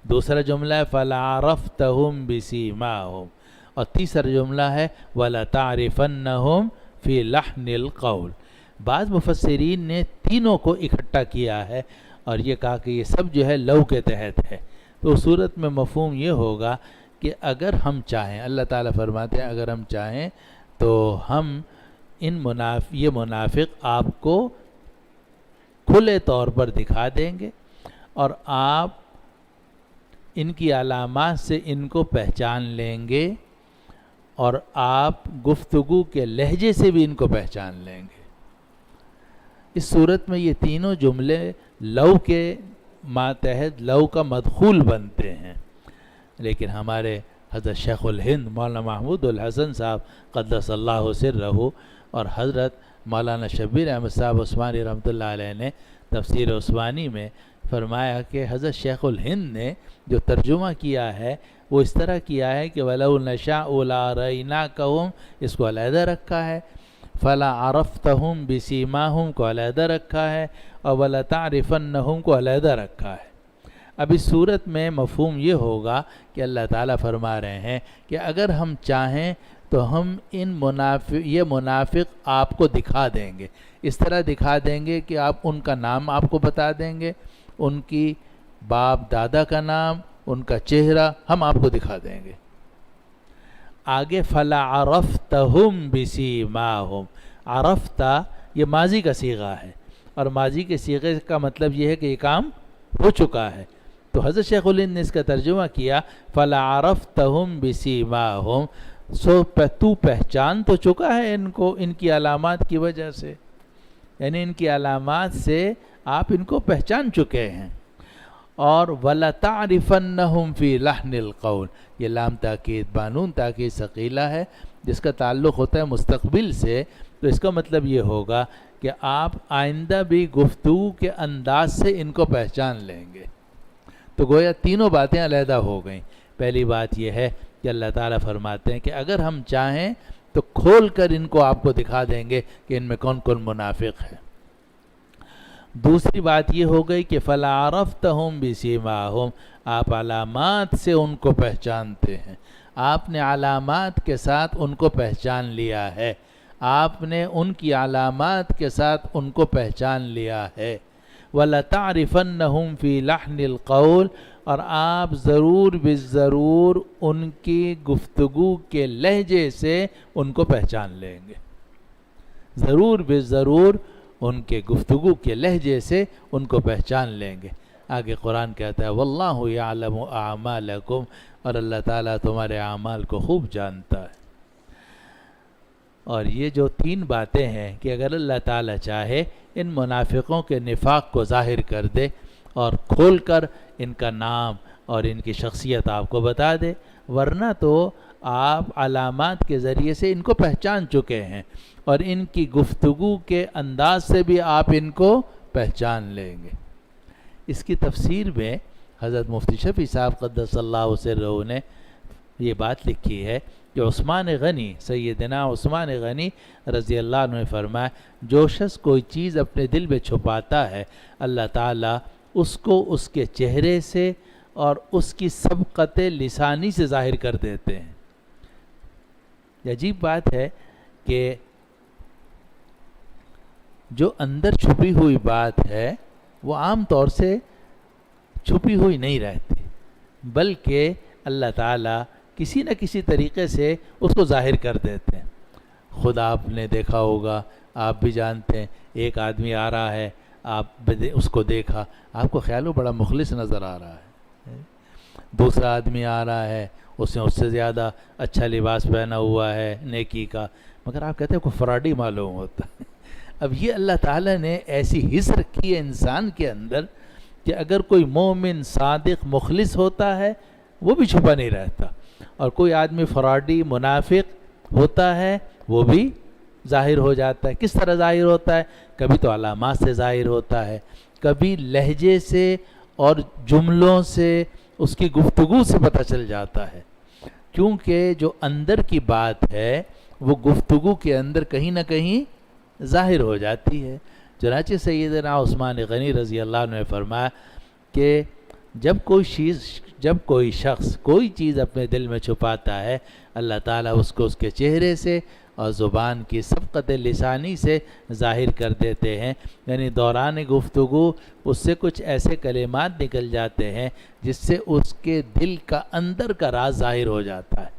دوسرا جملہ ہے فَلَعَرَفْتَهُمْ بِسِيمَاهُمْ، اور تیسرا جملہ ہے وَلَتَعْرِفَنَّهُمْ فِي لَحْنِ الْقَوْلِ۔ بعض مفسرین نے تینوں کو اکٹھا کیا ہے اور یہ کہا کہ یہ سب جو ہے لو کے تحت ہے۔ تو اس صورت میں مفہوم یہ ہوگا کہ اگر ہم چاہیں، اللہ تعالیٰ فرماتے ہیں اگر ہم چاہیں تو ہم یہ منافق آپ کو کھلے طور پر دکھا دیں گے، اور آپ ان کی علامات سے ان کو پہچان لیں گے، اور آپ گفتگو کے لہجے سے بھی ان کو پہچان لیں گے۔ اس صورت میں یہ تینوں جملے لو کے ماتحت لو کا مدخول بنتے ہیں، لیکن ہمارے حضرت شیخ الہند مولانا محمود الحسن صاحب قدس اللہ سرہ اور حضرت مولانا شبیر احمد صاحب عثمانی رحمۃ اللہ علیہ نے تفسیر عثمانی میں فرمایا کہ حضرت شیخ الہند نے جو ترجمہ کیا ہے وہ اس طرح کیا ہے کہ وَلَوْ نَشَاءُ لَأَرَيْنَاكَهُمْ اس کو علیحدہ رکھا ہے، فَلَعَرَفْتَهُمْ بِسِيمَاهُمْ کو علیحدہ رکھا ہے، اور وَلَتَعْرِفَنَّهُمْ کو علیحدہ رکھا ہے۔ اب اس صورت میں مفہوم یہ ہوگا کہ اللہ تعالیٰ فرما رہے ہیں کہ اگر ہم چاہیں تو ہم یہ منافق آپ کو دکھا دیں گے، اس طرح دکھا دیں گے کہ آپ ان کا نام آپ کو بتا دیں گے، ان کی باپ دادا کا نام، ان کا چہرہ ہم آپ کو دکھا دیں گے۔ آگے فَلَعَرَفْتَهُمْ بِسِيمَاهُمْ، عرفتہ یہ ماضی کا صیغہ ہے، اور ماضی کے صیغے کا مطلب یہ ہے کہ یہ کام ہو چکا ہے، تو حضرت شیخ الہند نے اس کا ترجمہ کیا فَلَعَرَفْتَهُمْ بِسِيمَاهُمْ، سو تو پہچان تو چکا ہے ان کو ان کی علامات کی وجہ سے، یعنی ان کی علامات سے آپ ان کو پہچان چکے ہیں۔ اور وَلَتَعْرِفَنَّهُمْ فِي لَحْنِ الْقَوْلِ، یہ لام تاکید بانون تاکید ثقیلہ ہے جس کا تعلق ہوتا ہے مستقبل سے، تو اس کا مطلب یہ ہوگا کہ آپ آئندہ بھی گفتگو کے انداز سے ان کو پہچان لیں گے۔ تو گویا تینوں باتیں علیحدہ ہو گئیں۔ پہلی بات یہ ہے کہ اللہ تعالیٰ فرماتے ہیں کہ اگر ہم چاہیں تو کھول کر ان کو آپ کو دکھا دیں گے کہ ان میں کون کون منافق ہے۔ دوسری بات یہ ہو گئی کہ فَلَعَرَفْتَهُمْ بِسِيمَاهُمْ، آپ علامات سے ان کو پہچانتے ہیں، آپ نے علامات کے ساتھ ان کو پہچان لیا ہے، آپ نے ان کی علامات کے ساتھ ان کو پہچان لیا ہے۔ وَلَتَعْرِفَنَّهُمْ فِي لَحْنِ الْقَوْلِ، اور آپ ضرور بالضرور ان کی گفتگو کے لہجے سے ان کو پہچان لیں گے، ضرور بالضرور ان کے گفتگو کے لہجے سے ان کو پہچان لیں گے۔ آگے قرآن کہتا ہے وَاللَّهُ يَعْلَمُ أَعْمَالَكُمْ، اور اللہ تعالیٰ تمہارے اعمال کو خوب جانتا ہے۔ اور یہ جو تین باتیں ہیں کہ اگر اللہ تعالیٰ چاہے ان منافقوں کے نفاق کو ظاہر کر دے اور کھول کر ان کا نام اور ان کی شخصیت آپ کو بتا دے، ورنہ تو آپ علامات کے ذریعے سے ان کو پہچان چکے ہیں، اور ان کی گفتگو کے انداز سے بھی آپ ان کو پہچان لیں گے۔ اس کی تفسیر میں حضرت مفتی شفیع صاحب قدس اللہ سرہ نے یہ بات لکھی ہے کہ عثمان غنی، سیدنا عثمان غنی رضی اللہ عنہ نے فرمایا جو شخص کوئی چیز اپنے دل میں چھپاتا ہے، اللہ تعالیٰ اس کو اس کے چہرے سے اور اس کی سبقت لسانی سے ظاہر کر دیتے ہیں۔ یہ عجیب بات ہے کہ جو اندر چھپی ہوئی بات ہے وہ عام طور سے چھپی ہوئی نہیں رہتی، بلکہ اللہ تعالیٰ کسی نہ کسی طریقے سے اس کو ظاہر کر دیتے ہیں۔ خود آپ نے دیکھا ہوگا، آپ بھی جانتے ہیں، ایک آدمی آ رہا ہے، آپ اس کو دیکھا، آپ کو خیال ہو بڑا مخلص نظر آ رہا ہے، دوسرا آدمی آ رہا ہے، اس نے اس سے زیادہ اچھا لباس پہنا ہوا ہے نیکی کا، مگر آپ کہتے ہیں کوئی فراڈی معلوم ہوتا ہے۔ اب یہ اللہ تعالیٰ نے ایسی حس رکھی ہے انسان کے اندر کہ اگر کوئی مومن صادق مخلص ہوتا ہے وہ بھی چھپا نہیں رہتا، اور کوئی آدمی فراڈی منافق ہوتا ہے وہ بھی ظاہر ہو جاتا ہے۔ کس طرح ظاہر ہوتا ہے؟ کبھی تو علامات سے ظاہر ہوتا ہے، کبھی لہجے سے اور جملوں سے، اس کی گفتگو سے پتہ چل جاتا ہے، کیونکہ جو اندر کی بات ہے وہ گفتگو کے اندر کہیں نہ کہیں ظاہر ہو جاتی ہے۔ چنانچہ سیدنا عثمان غنی رضی اللہ عنہ نے فرمایا کہ جب کوئی شخص کوئی چیز اپنے دل میں چھپاتا ہے، اللہ تعالیٰ اس کو اس کے چہرے سے اور زبان کی سبقت لسانی سے ظاہر کر دیتے ہیں، یعنی دوران گفتگو اس سے کچھ ایسے کلمات نکل جاتے ہیں جس سے اس کے دل کا اندر کا راز ظاہر ہو جاتا ہے۔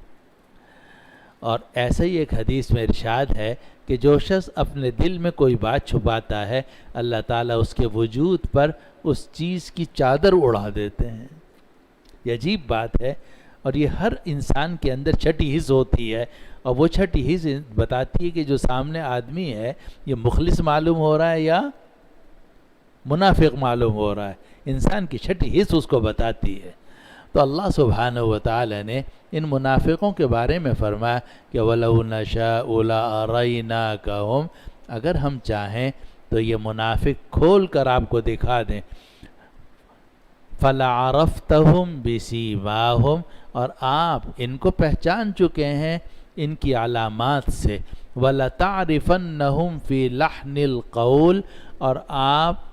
اور ایسا ہی ایک حدیث میں ارشاد ہے کہ جو شخص اپنے دل میں کوئی بات چھپاتا ہے، اللہ تعالیٰ اس کے وجود پر اس چیز کی چادر اڑا دیتے ہیں۔ یہ عجیب بات ہے، اور یہ ہر انسان کے اندر چھٹی حس ہوتی ہے، اور وہ چھٹی حس بتاتی ہے کہ جو سامنے آدمی ہے یہ مخلص معلوم ہو رہا ہے یا منافق معلوم ہو رہا ہے، انسان کی چھٹی حس اس کو بتاتی ہے۔ تو اللہ سبحانہ وتعالی نے ان منافقوں کے بارے میں فرمایا کہ وَلَوْ نَشَاءُ لَأَرَيْنَاكَهُمْ، اگر ہم چاہیں تو یہ منافق کھول کر آپ کو دکھا دیں، فَلَعَرَفْتَهُمْ بِسِيمَاهُمْ، اور آپ ان کو پہچان چکے ہیں ان کی علامات سے، وَلَتَعْرِفَنَّهُمْ فِي لَحْنِ الْقَوْلِ، اور آپ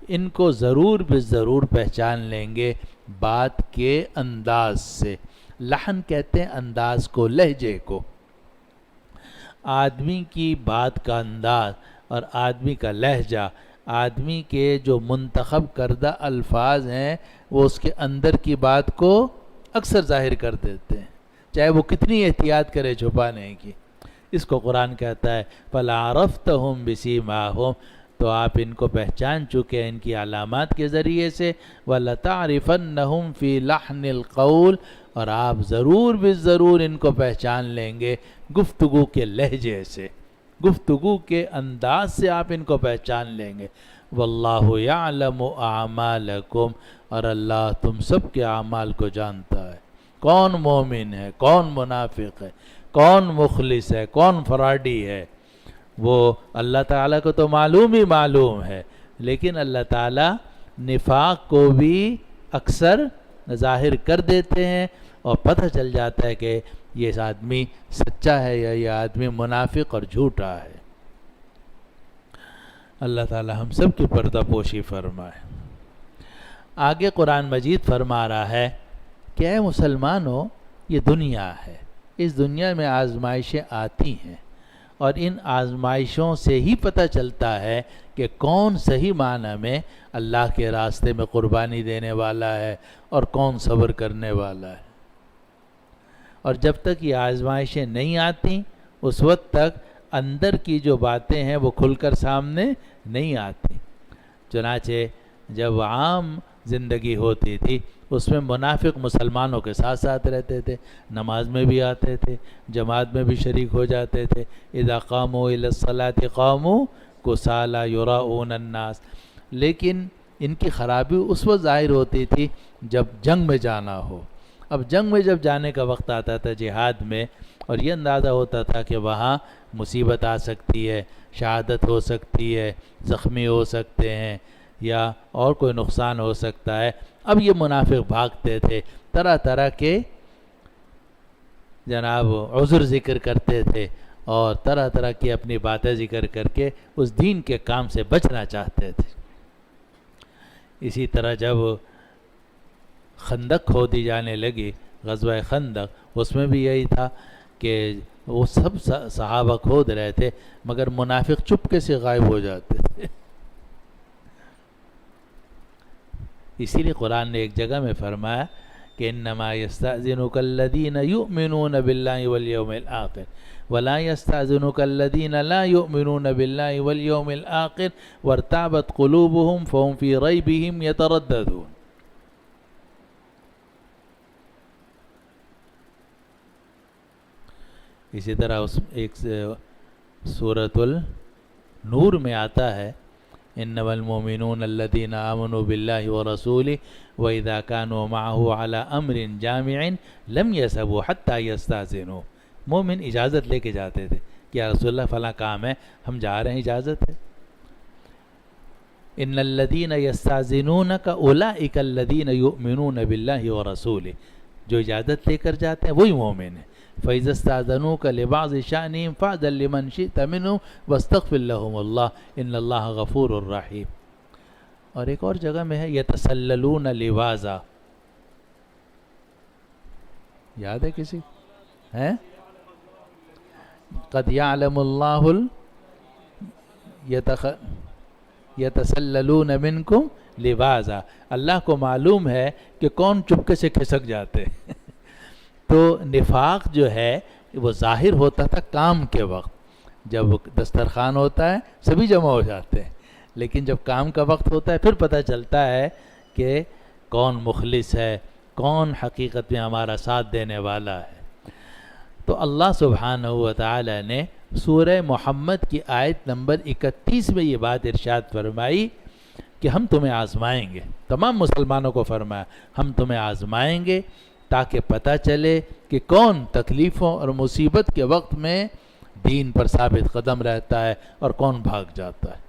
ان کو ضرور بالضرور پہچان لیں گے بات کے انداز سے۔ لحن کہتے ہیں انداز کو، لہجے کو۔ آدمی کی بات کا انداز اور آدمی کا لہجہ، آدمی کے جو منتخب کردہ الفاظ ہیں وہ اس کے اندر کی بات کو اکثر ظاہر کر دیتے ہیں، چاہے وہ کتنی احتیاط کرے چھپانے کی۔ اس کو قرآن کہتا ہے فَلَعَرَفْتَهُمْ بِسِيمَاهُمْ، تو آپ ان کو پہچان چکے ہیں ان کی علامات کے ذریعے سے، وَلَتَعْرِفَنَّهُمْ فِي لَحْنِ الْقَوْلِ، اور آپ ضرور بالضرور ان کو پہچان لیں گے گفتگو کے لہجے سے، گفتگو کے انداز سے آپ ان کو پہچان لیں گے۔ وَاللَّهُ يَعْلَمُ أَعْمَالَكُمْ، اور اللہ تم سب کے اعمال کو جانتا ہے، کون مومن ہے، کون منافق ہے، کون مخلص ہے، کون فراڈی ہے، وہ اللہ تعالیٰ کو تو معلوم ہی معلوم ہے، لیکن اللہ تعالیٰ نفاق کو بھی اکثر ظاہر کر دیتے ہیں اور پتہ چل جاتا ہے کہ یہ آدمی سچا ہے یا یہ آدمی منافق اور جھوٹا ہے۔ اللہ تعالیٰ ہم سب کی پردہ پوشی فرمائے۔ آگے قرآن مجید فرما رہا ہے کہ اے مسلمانوں، یہ دنیا ہے، اس دنیا میں آزمائشیں آتی ہیں، اور ان آزمائشوں سے ہی پتہ چلتا ہے کہ کون صحیح معنی میں اللہ کے راستے میں قربانی دینے والا ہے اور کون صبر کرنے والا ہے۔ اور جب تک یہ آزمائشیں نہیں آتی اس وقت تک اندر کی جو باتیں ہیں وہ کھل کر سامنے نہیں آتی۔ چنانچہ جب عام زندگی ہوتی تھی اس میں منافق مسلمانوں کے ساتھ ساتھ رہتے تھے، نماز میں بھی آتے تھے، جماعت میں بھی شریک ہو جاتے تھے۔ اذا قاموا الى الصلاة قاموا کسالى یراؤون الناس، لیکن ان کی خرابی اس وقت ظاہر ہوتی تھی جب جنگ میں جانا ہو۔ اب جنگ میں جب جانے کا وقت آتا تھا جہاد میں، اور یہ اندازہ ہوتا تھا کہ وہاں مصیبت آ سکتی ہے، شہادت ہو سکتی ہے، زخمی ہو سکتے ہیں یا اور کوئی نقصان ہو سکتا ہے، اب یہ منافق بھاگتے تھے، طرح طرح کے جناب عذر ذکر کرتے تھے اور طرح طرح کی اپنی باتیں ذکر کر کے اس دین کے کام سے بچنا چاہتے تھے۔ اسی طرح جب خندق کھودی جانے لگی، غزوہ خندق، اس میں بھی یہی تھا کہ وہ سب صحابہ کھود رہے تھے مگر منافق چپکے سے غائب ہو جاتے تھے۔ اسی لیے قرآن نے ایک جگہ میں فرمایا کہ انما یستأذنک الذین یؤمنون باللہ والیوم الآخر ولا یستأذنک الذین لا یؤمنون باللہ والیوم الآخر وارتابت قلوبهم فهم فی ریبہم یترددون۔ اسی طرح ایک سورۃ النور میں آتا ہے انما المؤمنون الذین آمنوا باللہ ورسولہ واذا كانوا معه على امر جامع لم يذهبوا حتى يستأذنوا۔ مومن اجازت لے کے جاتے تھے کہ یا رسول اللہ فلاں کام ہے، ہم جا رہے ہیں، اجازت ہے۔ ان الذین یستأذنونک اولئک الذین یؤمنون باللہ ورسولہ، جو اجازت لے کر جاتے ہیں وہی مومن ہیں۔ فَإِذَا اسْتَأْذَنُوكَ لِبَعْضِ شَأْنِهِمْ فَأْذَن لِمَنْ شِئْتَ مِنْهُمْ وَاسْتَغْفِرْ لَهُمُ اللَّهُ إِنَّ اللَّهَ غَفُورٌ رَحِيمٌ۔ اور ایک اور جگہ میں ہے يَتَسَلَّلُونَ لِوَازًا، یاد ہے کسی ہے؟ قَدْ يَعْلَمُ اللَّهُ يَتَسَلَّلُونَ مِنْكُمْ لِوَازًا، اللہ کو معلوم ہے کہ کون چپکے سے کھسک جاتے ہیں۔ تو نفاق جو ہے وہ ظاہر ہوتا تھا کام کے وقت، جب دسترخوان ہوتا ہے سبھی جمع ہو جاتے ہیں، لیکن جب کام کا وقت ہوتا ہے پھر پتہ چلتا ہے کہ کون مخلص ہے، کون حقیقت میں ہمارا ساتھ دینے والا ہے۔ تو اللہ سبحانہ و تعالی نے سورہ محمد کی آیت نمبر 31 میں یہ بات ارشاد فرمائی کہ ہم تمہیں آزمائیں گے، تمام مسلمانوں کو فرمایا ہم تمہیں آزمائیں گے تاکہ پتہ چلے کہ کون تکلیفوں اور مصیبت کے وقت میں دین پر ثابت قدم رہتا ہے اور کون بھاگ جاتا ہے۔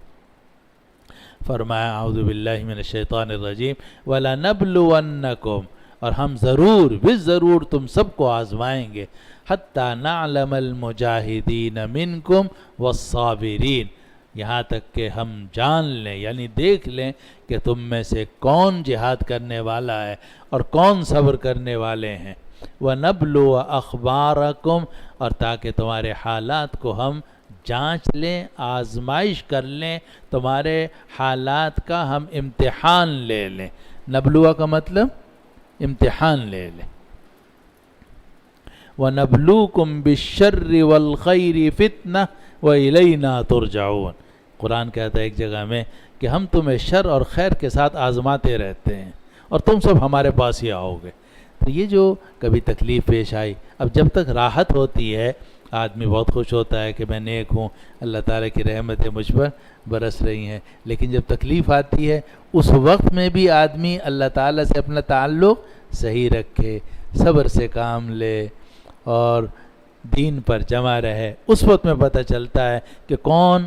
فرمایا اعوذ باللہ من الشیطان الرجیم وَلَنَبْلُوَنَّكُمْ، اور ہم ضرور تم سب کو آزمائیں گے، حَتَّى نَعْلَمَ الْمُجَاہِدِينَ مِنْكُمْ وَالصَّابِرِينَ، یہاں تک کہ ہم جان لیں یعنی دیکھ لیں کہ تم میں سے کون جہاد کرنے والا ہے اور کون صبر کرنے والے ہیں۔ وَنَبْلُوَ أَخْبَارَكُمْ، اور تاکہ تمہارے حالات کو ہم جانچ لیں، آزمائش کر لیں، تمہارے حالات کا ہم امتحان لے لیں۔ نبلوہ کا مطلب امتحان لے لیں۔ وَنَبْلُوكُمْ بِالشَّرِّ وَالْخَيْرِ فِتْنَةً وَإِلَيْنَا تُرْجَعُونَ۔ قرآن کہتا ہے ایک جگہ میں کہ ہم تمہیں شر اور خیر کے ساتھ آزماتے رہتے ہیں اور تم سب ہمارے پاس ہی آؤ گے۔ تو یہ جو کبھی تکلیف پیش آئی، اب جب تک راحت ہوتی ہے آدمی بہت خوش ہوتا ہے کہ میں نیک ہوں، اللہ تعالیٰ کی رحمتیں مجھ پر برس رہی ہیں، لیکن جب تکلیف آتی ہے اس وقت میں بھی آدمی اللہ تعالیٰ سے اپنا تعلق صحیح رکھے، صبر سے کام لے اور دین پر جمع رہے۔ اس وقت میں پتہ چلتا ہے کہ کون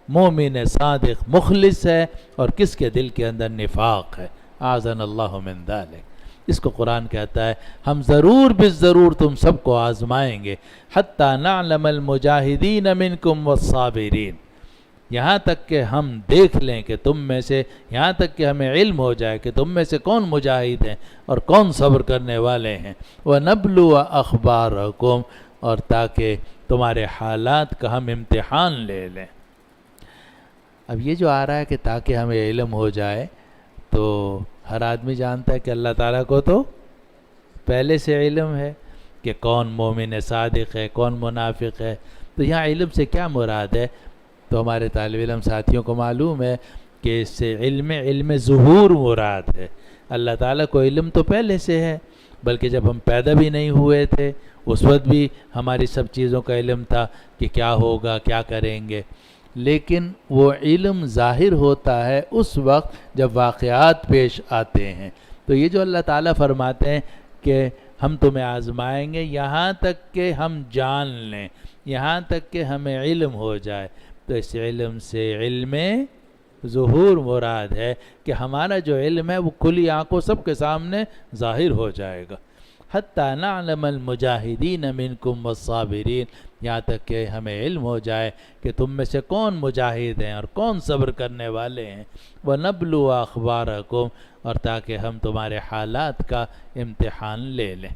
مومن صادق مخلص ہے اور کس کے دل کے اندر نفاق ہے۔ اعاذنا اللہ من ذلک۔ اس کو قرآن کہتا ہے ہم ضرور بالضرور تم سب کو آزمائیں گے، حتی نعلم المجاہدین منکم والصابرین، یہاں تک کہ ہم دیکھ لیں کہ تم میں سے، یہاں تک کہ ہمیں علم ہو جائے کہ تم میں سے کون مجاہد ہیں اور کون صبر کرنے والے ہیں۔ وَنَبْلُوَ أَخْبَارَكُمْ، اور تاکہ تمہارے حالات کا ہم امتحان لے لیں۔ اب یہ جو آ رہا ہے کہ تاکہ ہمیں علم ہو جائے، تو ہر آدمی جانتا ہے کہ اللہ تعالیٰ کو تو پہلے سے علم ہے کہ کون مومن صادق ہے، کون منافق ہے۔ تو یہاں علم سے کیا مراد ہے؟ تو ہمارے طالب علم ساتھیوں کو معلوم ہے کہ اس سے علم ظہور مراد ہے۔ اللہ تعالیٰ کو علم تو پہلے سے ہے، بلکہ جب ہم پیدا بھی نہیں ہوئے تھے اس وقت بھی ہماری سب چیزوں کا علم تھا کہ کیا ہوگا، کیا کریں گے، لیکن وہ علم ظاہر ہوتا ہے اس وقت جب واقعات پیش آتے ہیں۔ تو یہ جو اللہ تعالیٰ فرماتے ہیں کہ ہم تمہیں آزمائیں گے یہاں تک کہ ہم جان لیں، یہاں تک کہ ہمیں علم ہو جائے، تو اس علم سے علم ظہور مراد ہے کہ ہمارا جو علم ہے وہ کھلی آنکھوں سب کے سامنے ظاہر ہو جائے گا۔ حتی نعلم المجاہدین منکم والصابرین، یہاں تک کہ ہمیں علم ہو جائے کہ تم میں سے کون مجاہد ہیں اور کون صبر کرنے والے ہیں۔ وَنَبْلُوَ أَخْبَارَكُمْ، اور تاکہ ہم تمہارے حالات کا امتحان لے لیں۔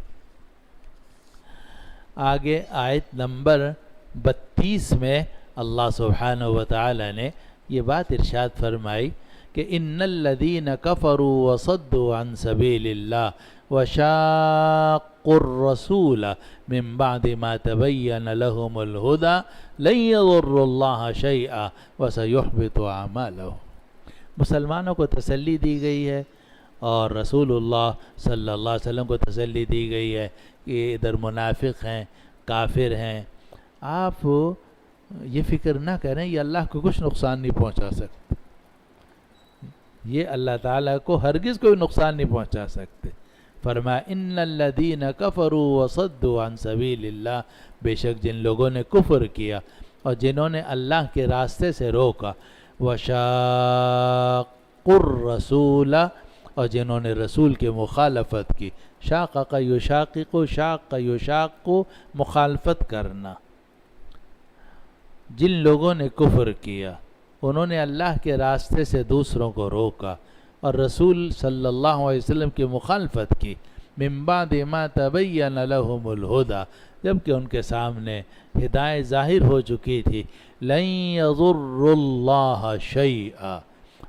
آگے آیت نمبر 32 میں اللہ سبحانہ وتعالی نے یہ بات ارشاد فرمائی کہ ان الذین کفروا وصدوا عن سبیل اللہ وشاقوا الرسول من بعد ما تبین لهم الہدی لن یضروا اللہ شیئا وسیحبط اعمالهم۔ مسلمانوں کو تسلی دی گئی ہے اور رسول اللہ صلی اللہ علیہ وسلم کو تسلی دی گئی ہے کہ ادھر منافق ہیں، کافر ہیں، آپ یہ فکر نہ کریں، یہ اللہ کو کچھ نقصان نہیں پہنچا سکتے، یہ اللہ تعالیٰ کو ہرگز کوئی نقصان نہیں پہنچا سکتے۔ فرمایا ان الذین کفروا وصدوا عن سبیل اللہ، بے شک جن لوگوں نے کفر کیا اور جنہوں نے اللہ کے راستے سے روکا، وشاقوا الرسول، اور جنہوں نے رسول کی مخالفت کی، شاقق یشاقق، شاق یشاق، مخالفت کرنا۔ جن لوگوں نے کفر کیا، انہوں نے اللہ کے راستے سے دوسروں کو روکا اور رسول صلی اللہ علیہ وسلم کی مخالفت کی، من بعد ما تبین لهم الہدی، جبکہ ان کے سامنے ہدایت ظاہر ہو چکی تھی، لن یضروا اللہ شیئا،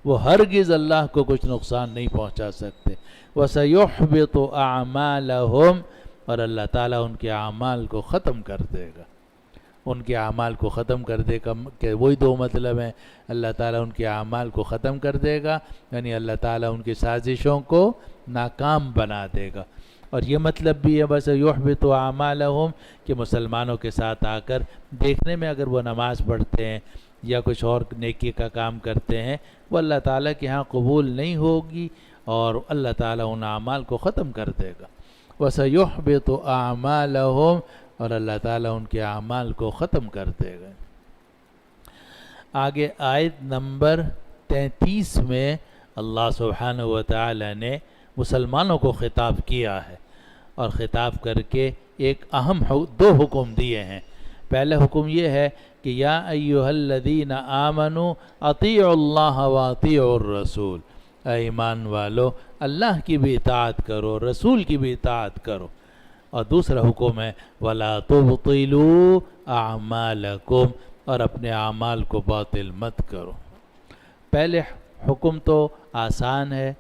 وہ ہرگز اللہ کو کچھ نقصان نہیں پہنچا سکتے، وسیحبط اعمالهم، اور اللہ تعالیٰ ان کے اعمال کو ختم کر دے گا۔ ان کے اعمال کو ختم کر دے گا کہ وہی دو مطلب ہیں، اللہ تعالیٰ ان کے اعمال کو ختم کر دے گا، یعنی اللہ تعالیٰ ان کی سازشوں کو ناکام بنا دے گا، اور یہ مطلب بھی ہے بس یحبط اعمالهم کہ مسلمانوں کے ساتھ آ کر دیکھنے میں اگر وہ نماز پڑھتے ہیں یا کچھ اور نیکی کا کام کرتے ہیں وہ اللہ تعالیٰ کے ہاں قبول نہیں ہوگی اور اللہ تعالیٰ ان اعمال کو ختم کر دے گا۔ وَسَيُحْبِطُ أَعْمَالَهُمْ، اور اللہ تعالیٰ ان کے اعمال کو ختم کر دے گا۔ آگے آیت نمبر 33 میں اللہ سبحانہ وتعالی نے مسلمانوں کو خطاب کیا ہے اور خطاب کر کے ایک اہم دو حکم دیے ہیں۔ پہلا حکم یہ ہے کہ یا ایھا الذین آمنوا اطیعوا اللہ واطیعوا الرسول، اے ایمان والو اللہ کی بھی اطاعت کرو، رسول کی بھی اطاعت کرو، اور دوسرا حکم ہے وَلَا تُبْطِلُوا أَعْمَالَكُمْ، اور اپنے اعمال کو باطل مت کرو۔ پہلے حکم تو آسان ہے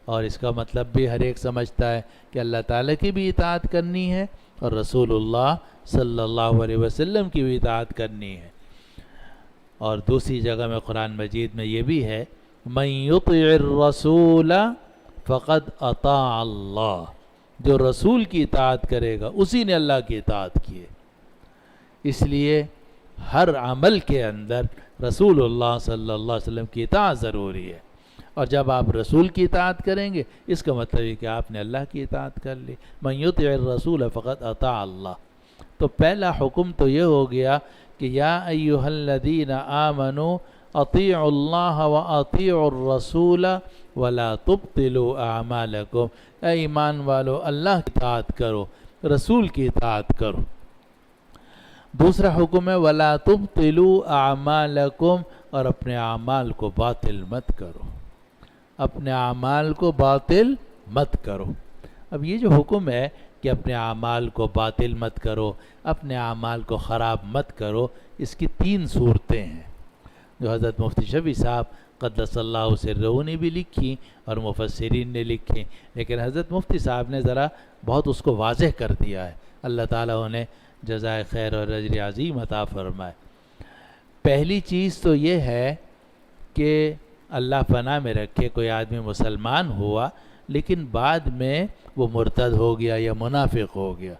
اور اس کا مطلب بھی ہر ایک سمجھتا ہے کہ اللہ تعالیٰ کی بھی اطاعت کرنی ہے اور رسول اللہ صلی اللہ علیہ وسلم کی بھی اطاعت کرنی ہے۔ اور دوسری جگہ میں قرآن مجید میں یہ بھی ہے مَن يُطِعِ الرَّسُولَ فَقَدْ أَطَاعَ اللَّهَ، جو رسول کی اطاعت کرے گا اسی نے اللہ کی اطاعت کی ہے۔ اس لیے ہر عمل کے اندر رسول اللہ صلی اللہ علیہ وسلم کی اطاعت ضروری ہے، اور جب آپ رسول کی اطاعت کریں گے اس کا مطلب ہے کہ آپ نے اللہ کی اطاعت کر لی۔ مَن يُطِعِ الرَّسُولَ فَقَدْ أَطَاعَ اللَّهَ۔ تو پہلا حکم تو یہ ہو گیا کہ یا ایھا الذین آمنوا اطیعوا اللہ واطیعوا الرسول ولا تبطلوا اعمالکم، اے ایمان والو اللہ کی اطاعت کرو، رسول کی اطاعت کرو۔ دوسرا حکم ہے ولا تبطلوا اعمالکم، اور اپنے اعمال کو باطل مت کرو، اپنے اعمال کو باطل مت کرو۔ اب یہ جو حکم ہے کہ اپنے اعمال کو باطل مت کرو، اپنے اعمال کو خراب مت کرو، اس کی 3 صورتیں ہیں جو حضرت مفتی شفیع صاحب قدس اللہ سرہ نے بھی لکھی اور مفسرین نے لکھی، لیکن حضرت مفتی صاحب نے ذرا بہت اس کو واضح کر دیا ہے، اللہ تعالیٰ انہیں جزائے خیر اور اجر عظیم عطا فرمائے۔ پہلی چیز تو یہ ہے کہ اللہ پناہ میں رکھے کوئی آدمی مسلمان ہوا لیکن بعد میں وہ مرتد ہو گیا یا منافق ہو گیا،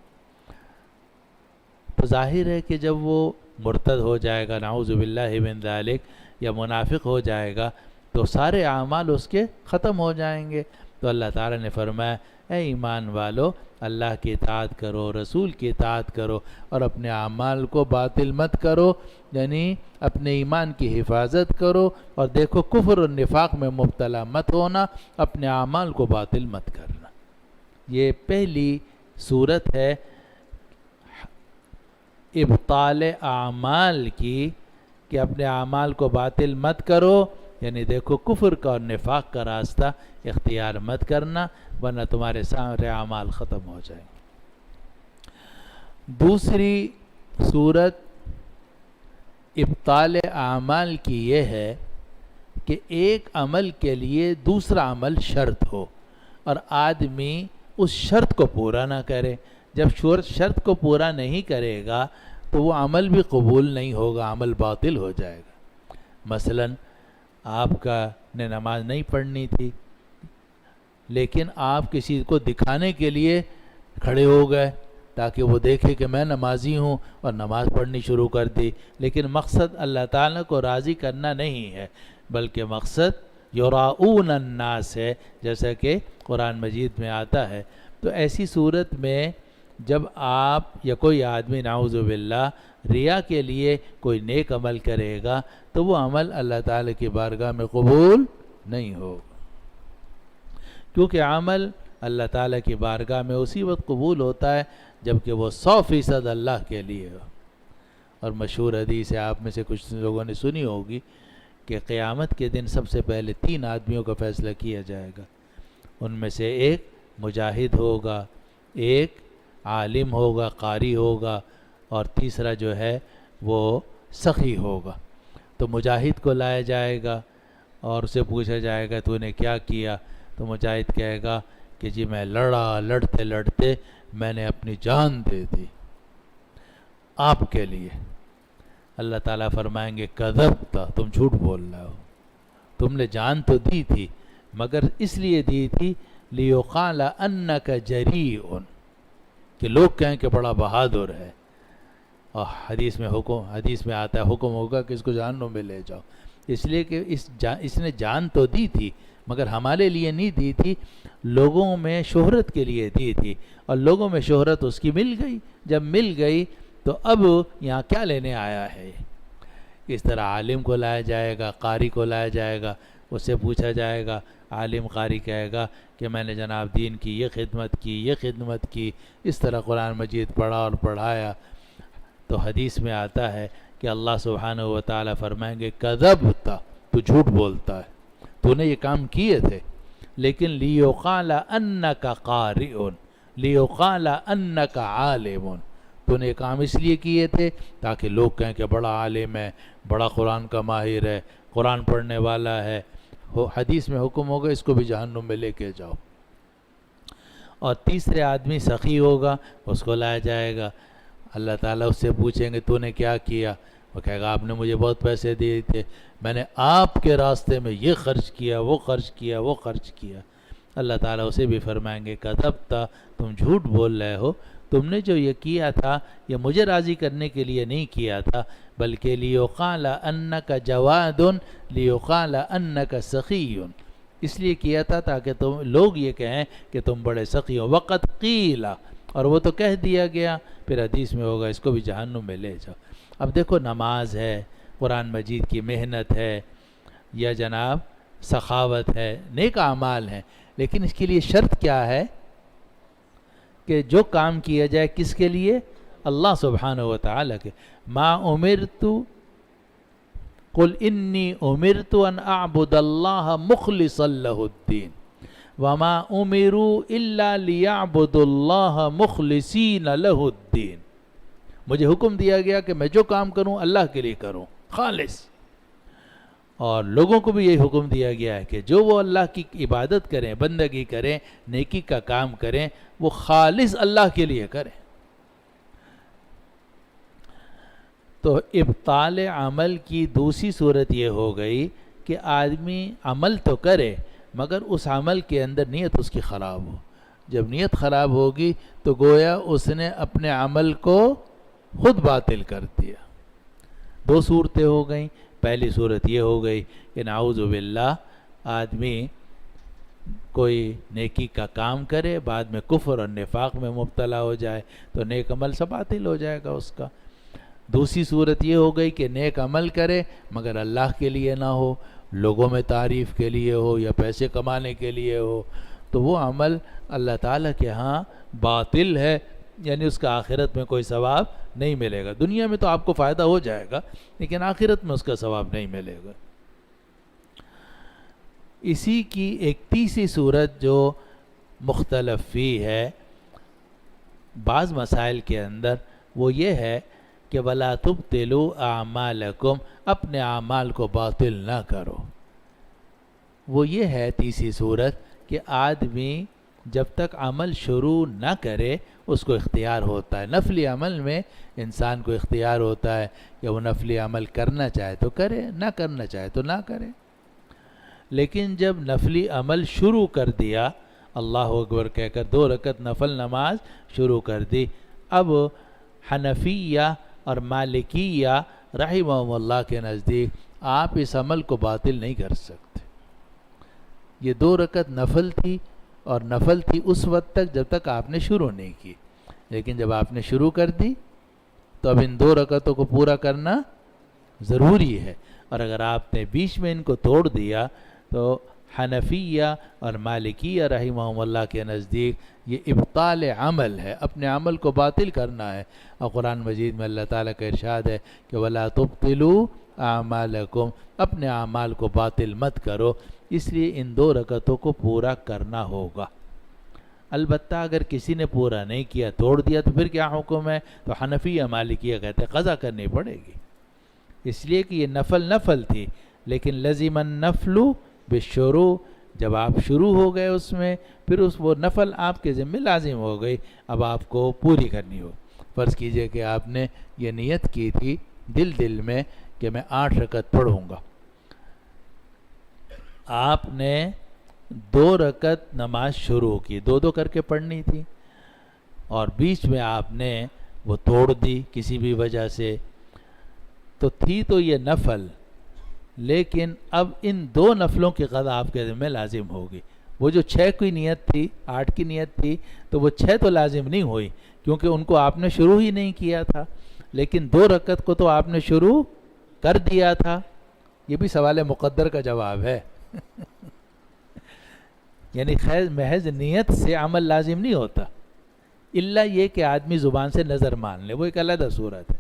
تو ظاہر ہے کہ جب وہ مرتد ہو جائے گا نعوذ باللہ من ذالک، یا منافق ہو جائے گا تو سارے اعمال اس کے ختم ہو جائیں گے۔ تو اللہ تعالیٰ نے فرمایا اے ایمان والو اللہ کی اطاعت کرو، رسول کی اطاعت کرو، اور اپنے اعمال کو باطل مت کرو، یعنی اپنے ایمان کی حفاظت کرو، اور دیکھو کفر اور نفاق میں مبتلا مت ہونا، اپنے اعمال کو باطل مت کرنا۔ یہ پہلی صورت ہے ابطال اعمال کی، کہ اپنے اعمال کو باطل مت کرو، یعنی دیکھو کفر کا اور نفاق کا راستہ اختیار مت کرنا ورنہ تمہارے سارے اعمال ختم ہو جائیں گے۔ دوسری صورت ابطال اعمال کی یہ ہے کہ ایک عمل کے لیے دوسرا عمل شرط ہو اور آدمی اس شرط کو پورا نہ کرے۔ جب شرط کو پورا نہیں کرے گا تو وہ عمل بھی قبول نہیں ہوگا، عمل باطل ہو جائے گا۔ مثلا آپ نے نماز نہیں پڑھنی تھی لیکن آپ کسی کو دکھانے کے لیے کھڑے ہو گئے تاکہ وہ دیکھے کہ میں نمازی ہوں، اور نماز پڑھنی شروع کر دی، لیکن مقصد اللہ تعالیٰ کو راضی کرنا نہیں ہے بلکہ مقصد یراؤون الناس ہے، جیسا کہ قرآن مجید میں آتا ہے۔ تو ایسی صورت میں جب آپ یا کوئی آدمی نعوذ باللہ ریا کے لیے کوئی نیک عمل کرے گا تو وہ عمل اللہ تعالیٰ کی بارگاہ میں قبول نہیں ہوگا، کیونکہ عمل اللہ تعالیٰ کی بارگاہ میں اسی وقت قبول ہوتا ہے جبکہ وہ 100% اللہ کے لیے ہو۔ اور مشہور حدیث ہے، آپ میں سے کچھ لوگوں نے سنی ہوگی، کہ قیامت کے دن سب سے پہلے 3 آدمیوں کا فیصلہ کیا جائے گا، ان میں سے ایک مجاہد ہوگا، ایک عالم ہوگا، قاری ہوگا، اور تیسرا جو ہے وہ سخی ہوگا۔ تو مجاہد کو لایا جائے گا اور اسے پوچھا جائے گا تو نے کیا کیا؟ تو مجاہد کہے گا کہ جی میں لڑتے لڑتے میں نے اپنی جان دے دی آپ کے لیے۔ اللہ تعالیٰ فرمائیں گے کذبت، تم جھوٹ بول رہے ہو، تم نے جان تو دی تھی مگر اس لیے دی تھی لیقال انک جریء، کہ لوگ کہیں کہ بڑا بہادر ہے۔ اور حدیث میں آتا ہے حکم ہوگا کہ اس کو جہنم میں لے جاؤ، اس لیے کہ اس نے جان تو دی تھی مگر ہمارے لیے نہیں دی تھی، لوگوں میں شہرت کے لیے دی تھی، اور لوگوں میں شہرت اس کی مل گئی۔ جب مل گئی تو اب یہاں کیا لینے آیا ہے؟ اس طرح عالم کو لایا جائے گا، قاری کو لایا جائے گا، اس سے پوچھا جائے گا، عالم قاری کہے گا کہ میں نے جناب دین کی یہ خدمت کی، اس طرح قرآن مجید پڑھا اور پڑھایا۔ تو حدیث میں آتا ہے کہ اللہ سبحانہ و تعالیٰ فرمائیں گے کذبت، تو جھوٹ بولتا ہے، تو نے یہ کام کیے تھے، لیکن لیقال انک قارئ، لیقال انک عالم، تو نے کام اس لیے کیے تھے تاکہ لوگ کہیں کہ بڑا عالم ہے، بڑا قرآن کا ماہر ہے، قرآن پڑھنے والا ہے۔ حدیث میں حکم ہوگا اس کو بھی جہنم میں لے کے جاؤ۔ اور تیسرے آدمی سخی ہوگا، اس کو لایا جائے گا، اللہ تعالیٰ اس سے پوچھیں گے تو نے کیا کیا؟ وہ کہے گا آپ نے مجھے بہت پیسے دیے تھے، میں نے آپ کے راستے میں یہ خرچ کیا، وہ خرچ کیا، وہ خرچ کیا۔ اللہ تعالیٰ اسے بھی فرمائیں گے کذبت، تم جھوٹ بول رہے ہو، تم نے جو یہ کیا تھا یہ مجھے راضی کرنے کے لیے نہیں کیا تھا، بلکہ لیقال انک جواد لیقال انک سخی، اس لیے کیا تھا تاکہ تم لوگ یہ کہیں کہ تم بڑے سخی ہو۔ وقت قیل، اور وہ تو کہہ دیا گیا، پھر حدیث میں ہوگا اس کو بھی جہنم میں لے جاؤ۔ اب دیکھو نماز ہے، قرآن مجید کی محنت ہے، یا جناب سخاوت ہے، نیک اعمال ہیں، لیکن اس کے لیے شرط کیا ہے کہ جو کام کیا جائے کس کے لیے؟ اللہ سبحانہ و تعالیٰ کے۔ ما امرت قل انی امرت ان اعبد اللہ مخلصا لہ الدین وما امروا الا لیعبدوا اللہ مخلصین لہ الدین، مجھے حکم دیا گیا کہ میں جو کام کروں اللہ کے لیے کروں خالص، اور لوگوں کو بھی یہی حکم دیا گیا ہے کہ جو وہ اللہ کی عبادت کریں، بندگی کریں، نیکی کا کام کریں، وہ خالص اللہ کے لیے کریں۔ تو ابطال عمل کی دوسری صورت یہ ہو گئی کہ آدمی عمل تو کرے مگر اس عمل کے اندر نیت اس کی خراب ہو۔ جب نیت خراب ہوگی تو گویا اس نے اپنے عمل کو خود باطل کر دیا۔ دو صورتیں ہو گئیں، پہلی صورت یہ ہو گئی کہ نعوذ باللہ آدمی کوئی نیکی کا کام کرے، بعد میں کفر اور نفاق میں مبتلا ہو جائے تو نیک عمل سے باطل ہو جائے گا اس کا۔ دوسری صورت یہ ہو گئی کہ نیک عمل کرے مگر اللہ کے لیے نہ ہو، لوگوں میں تعریف کے لیے ہو یا پیسے کمانے کے لیے ہو، تو وہ عمل اللہ تعالیٰ کے ہاں باطل ہے، یعنی اس کا آخرت میں کوئی ثواب نہیں ملے گا۔ دنیا میں تو آپ کو فائدہ ہو جائے گا لیکن آخرت میں اس کا ثواب نہیں ملے گا۔ اسی کی ایک تیسری صورت جو مختلف فی ہے بعض مسائل کے اندر، وہ یہ ہے کہ وَلَا تُبْطِلُوا أَعْمَالَكُمْ، اپنے اعمال کو باطل نہ کرو۔ وہ یہ ہے تیسری صورت کہ آدمی جب تک عمل شروع نہ کرے اس کو اختیار ہوتا ہے۔ نفلی عمل میں انسان کو اختیار ہوتا ہے کہ وہ نفلی عمل کرنا چاہے تو کرے، نہ کرنا چاہے تو نہ کرے، لیکن جب نفلی عمل شروع کر دیا، اللہ اکبر کہہ کر 2 رکعت نفل نماز شروع کر دی، اب حنفیہ اور مالکیہ رحمہم اللہ کے نزدیک آپ اس عمل کو باطل نہیں کر سکتے۔ یہ 2 رکعت نفل تھی، اور نفل تھی اس وقت تک جب تک آپ نے شروع نہیں کی، لیکن جب آپ نے شروع کر دی تو اب ان 2 رکعتوں کو پورا کرنا ضروری ہے، اور اگر آپ نے بیچ میں ان کو توڑ دیا تو حنفیہ اور مالکیہ رحمہم اللہ کے نزدیک یہ ابطال عمل ہے، اپنے عمل کو باطل کرنا ہے۔ اور قرآن مجید میں اللہ تعالیٰ کا ارشاد ہے کہ وَلَا تُبْطِلُوا أَعْمَالَكُمْ، اپنے اعمال کو باطل مت کرو، اس لیے ان 2 رکعتوں کو پورا کرنا ہوگا۔ البتہ اگر کسی نے پورا نہیں کیا، توڑ دیا، تو پھر کیا حکم ہے؟ تو حنفیہ مالکیہ کہتے ہیں قضا کرنی پڑے گی، اس لیے کہ یہ نفل تھی، لیکن لزم النفل بالشروع، جب آپ شروع ہو گئے اس میں، پھر وہ نفل آپ کے ذمہ لازم ہو گئی، اب آپ کو پوری کرنی ہو۔ فرض کیجئے کہ آپ نے یہ نیت کی تھی دل میں کہ میں 8 رکعت پڑھوں گا، آپ نے 2 رکعت نماز شروع کی، 2 کر کے پڑھنی تھی، اور بیچ میں آپ نے وہ توڑ دی کسی بھی وجہ سے، تو تھی تو یہ نفل، لیکن اب ان 2 نفلوں کی قضا آپ کے ذمہ لازم ہوگی۔ وہ جو 6 کی نیت تھی، 8 کی نیت تھی، تو وہ 6 تو لازم نہیں ہوئی کیونکہ ان کو آپ نے شروع ہی نہیں کیا تھا، لیکن 2 رکعت کو تو آپ نے شروع کر دیا تھا۔ یہ بھی سوال مقدر کا جواب ہے یعنی خیر محض نیت سے عمل لازم نہیں ہوتا، الا یہ کہ آدمی زبان سے نظر مان لے، وہ ایک علیحدہ صورت ہے،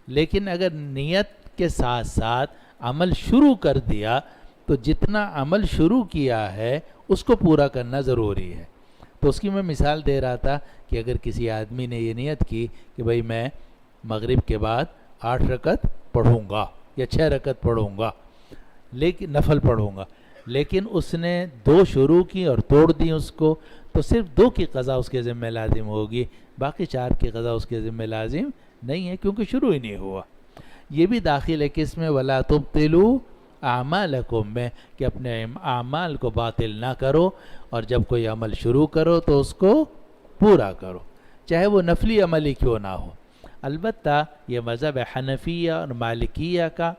لیکن اگر نیت کے ساتھ ساتھ عمل شروع کر دیا تو جتنا عمل شروع کیا ہے اس کو پورا کرنا ضروری ہے۔ تو اس کی میں مثال دے رہا تھا کہ اگر کسی آدمی نے یہ نیت کی کہ بھئی میں مغرب کے بعد 8 رکعت پڑھوں گا یا 6 رکعت پڑھوں گا، لیکن نفل پڑھوں گا، لیکن اس نے 2 شروع کی اور توڑ دی اس کو، تو صرف 2 کی قضا اس کے ذمہ لازم ہوگی، باقی 4 کی قضا اس کے ذمہ لازم نہیں ہے کیونکہ شروع ہی نہیں ہوا۔ یہ بھی داخل ہے کس میں؟ وَلَا تُبْطِلُوا اعمالکم میں، کہ اپنے اعمال کو باطل نہ کرو، اور جب کوئی عمل شروع کرو تو اس کو پورا کرو، چاہے وہ نفلی عمل ہی کیوں نہ ہو۔ البتہ یہ مذہب حنفیہ اور مالکیہ کا،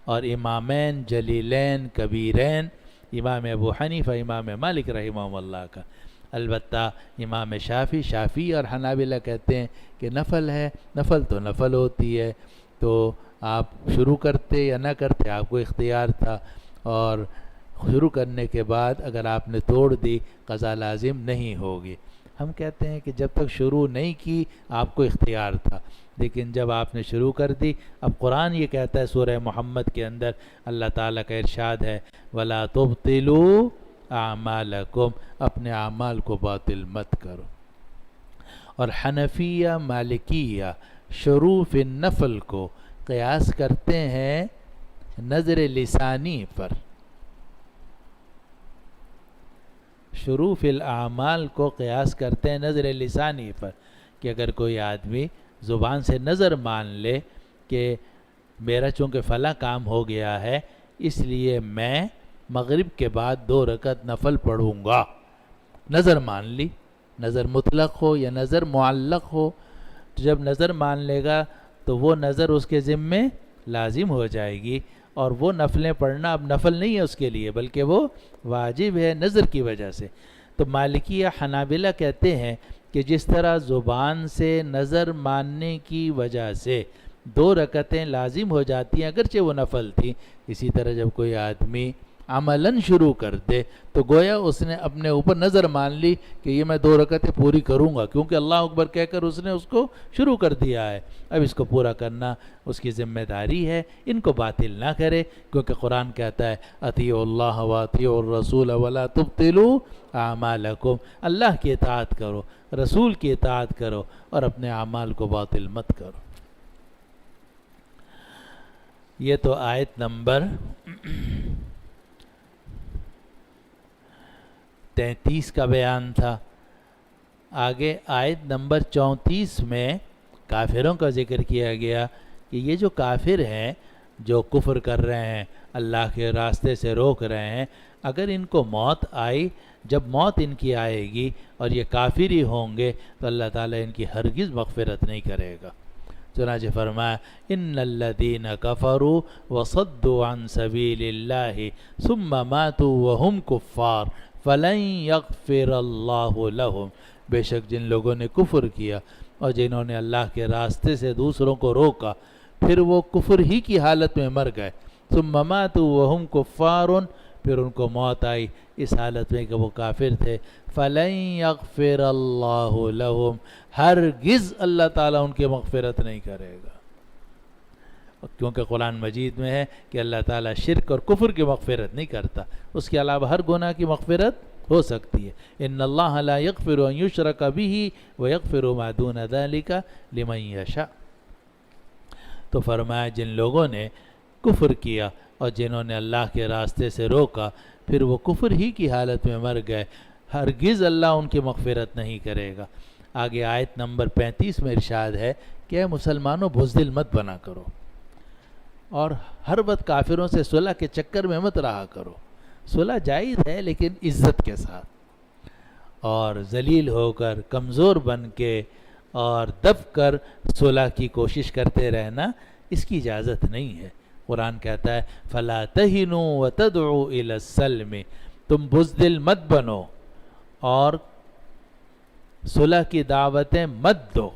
اور امامین جلیلین کبیرین امام ابو حنیفہ امام مالک رحمہ اللہ کا۔ البتہ امام شافعی اور حنابلہ کہتے ہیں کہ نفل ہے، نفل تو نفل ہوتی ہے، تو آپ شروع کرتے یا نہ کرتے آپ کو اختیار تھا، اور شروع کرنے کے بعد اگر آپ نے توڑ دی قضا لازم نہیں ہوگی۔ ہم کہتے ہیں کہ جب تک شروع نہیں کی آپ کو اختیار تھا، لیکن جب آپ نے شروع کر دی، اب قرآن یہ کہتا ہے سورہ محمد کے اندر اللہ تعالیٰ کا ارشاد ہے وَلَا تُبْطِلُوا اعمالکم، اپنے اعمال کو باطل مت کرو۔ اور حنفیہ مالکیہ شروع فی النفل کو قیاس کرتے ہیں نظر لسانی پر، شروع فی الاعمال کو قیاس کرتے ہیں نظر لسانی پر، کہ اگر کوئی آدمی زبان سے نظر مان لے کہ میرا چونکہ فلاں کام ہو گیا ہے اس لیے میں مغرب کے بعد 2 رکعت نفل پڑھوں گا، نظر مان لی، نظر مطلق ہو یا نظر معلق ہو، تو جب نظر مان لے گا تو وہ نظر اس کے ذمے لازم ہو جائے گی، اور وہ نفلیں پڑھنا اب نفل نہیں ہے اس کے لیے بلکہ وہ واجب ہے نظر کی وجہ سے۔ تو مالکیہ حنابلہ کہتے ہیں کہ جس طرح زبان سے نظر ماننے کی وجہ سے 2 رکعتیں لازم ہو جاتی ہیں اگرچہ وہ نفل تھی، اسی طرح جب کوئی آدمی عملاً شروع کر دے تو گویا اس نے اپنے اوپر نظر مان لی کہ یہ میں 2 رکعتیں پوری کروں گا، کیونکہ اللہ اکبر کہہ کر اس نے اس کو شروع کر دیا ہے، اب اس کو پورا کرنا اس کی ذمہ داری ہے، ان کو باطل نہ کرے، کیونکہ قرآن کہتا ہے اطیعوا اللہ واطیعوا الرسول ولا تبطلوا اعمالکم، اللہ کی اطاعت کرو، رسول کی اطاعت کرو، اور اپنے اعمال کو باطل مت کرو۔ یہ تو آیت نمبر 33 کا بیان تھا۔ آگے آیت نمبر 34 میں کافروں کا ذکر کیا گیا کہ یہ جو کافر ہیں جو کفر کر رہے ہیں، اللہ کے راستے سے روک رہے ہیں، اگر ان کو موت آئی، جب موت ان کی آئے گی اور یہ کافر ہی ہوں گے تو اللہ تعالیٰ ان کی ہرگز مغفرت نہیں کرے گا۔ چنانچہ فرمایا ان الذین کفروا وصدوا عن سبیل اللہ ثم ماتوا وهم کفار فلن یغفر اللہ لہم، بے شک جن لوگوں نے کفر کیا اور جنہوں نے اللہ کے راستے سے دوسروں کو روکا پھر وہ کفر ہی کی حالت میں مر گئے، ثم ماتوا وهم کفار، پھر ان کو موت آئی اس حالت میں کہ وہ کافر تھے، فلن یغفر اللہ لہم، ہرگز اللہ تعالیٰ ان کی مغفرت نہیں کرے گا، کیونکہ قرآن مجید میں ہے کہ اللہ تعالیٰ شرک اور کفر کی مغفرت نہیں کرتا، اس کے علاوہ ہر گناہ کی مغفرت ہو سکتی ہے۔ ان اللہ لا یغفر ان یشرک بہ ویغفر ما دون ذلک لمن یشاء۔ تو فرمایا جن لوگوں نے کفر کیا اور جنہوں نے اللہ کے راستے سے روکا پھر وہ کفر ہی کی حالت میں مر گئے، ہرگز اللہ ان کی مغفرت نہیں کرے گا۔ آگے آیت نمبر 35 میں ارشاد ہے کہ اے مسلمانوں بزدل مت بنا کرو، اور ہر وقت کافروں سے صلح کے چکر میں مت رہا کرو، صلح جائز ہے لیکن عزت کے ساتھ، اور ذلیل ہو کر کمزور بن کے اور دب کر صلح کی کوشش کرتے رہنا اس کی اجازت نہیں ہے۔ قرآن کہتا ہے فَلَا تَهِنُوا وَتَدْعُوا إِلَى السَّلْمِ، تم بزدل مت بنو اور صلح کی دعوتیں مت دو،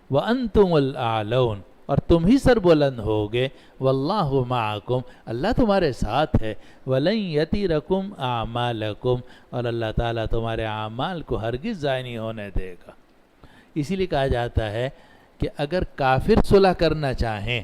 وَأَنْتُمُ الْأَعْلَوْنَ، اور تم ہی سر بلند ہوگے، وَاللَّهُ مَعَكُمْ، اللہ تمہارے ساتھ ہے، وَلَنْ يَتِرَكُمْ أَعْمَالَكُمْ، اور اللہ تعالیٰ تمہارے اعمال کو ہرگز ضائع نہیں ہونے دے گا۔ اسی لیے کہا جاتا ہے کہ اگر کافر صلح کرنا چاہیں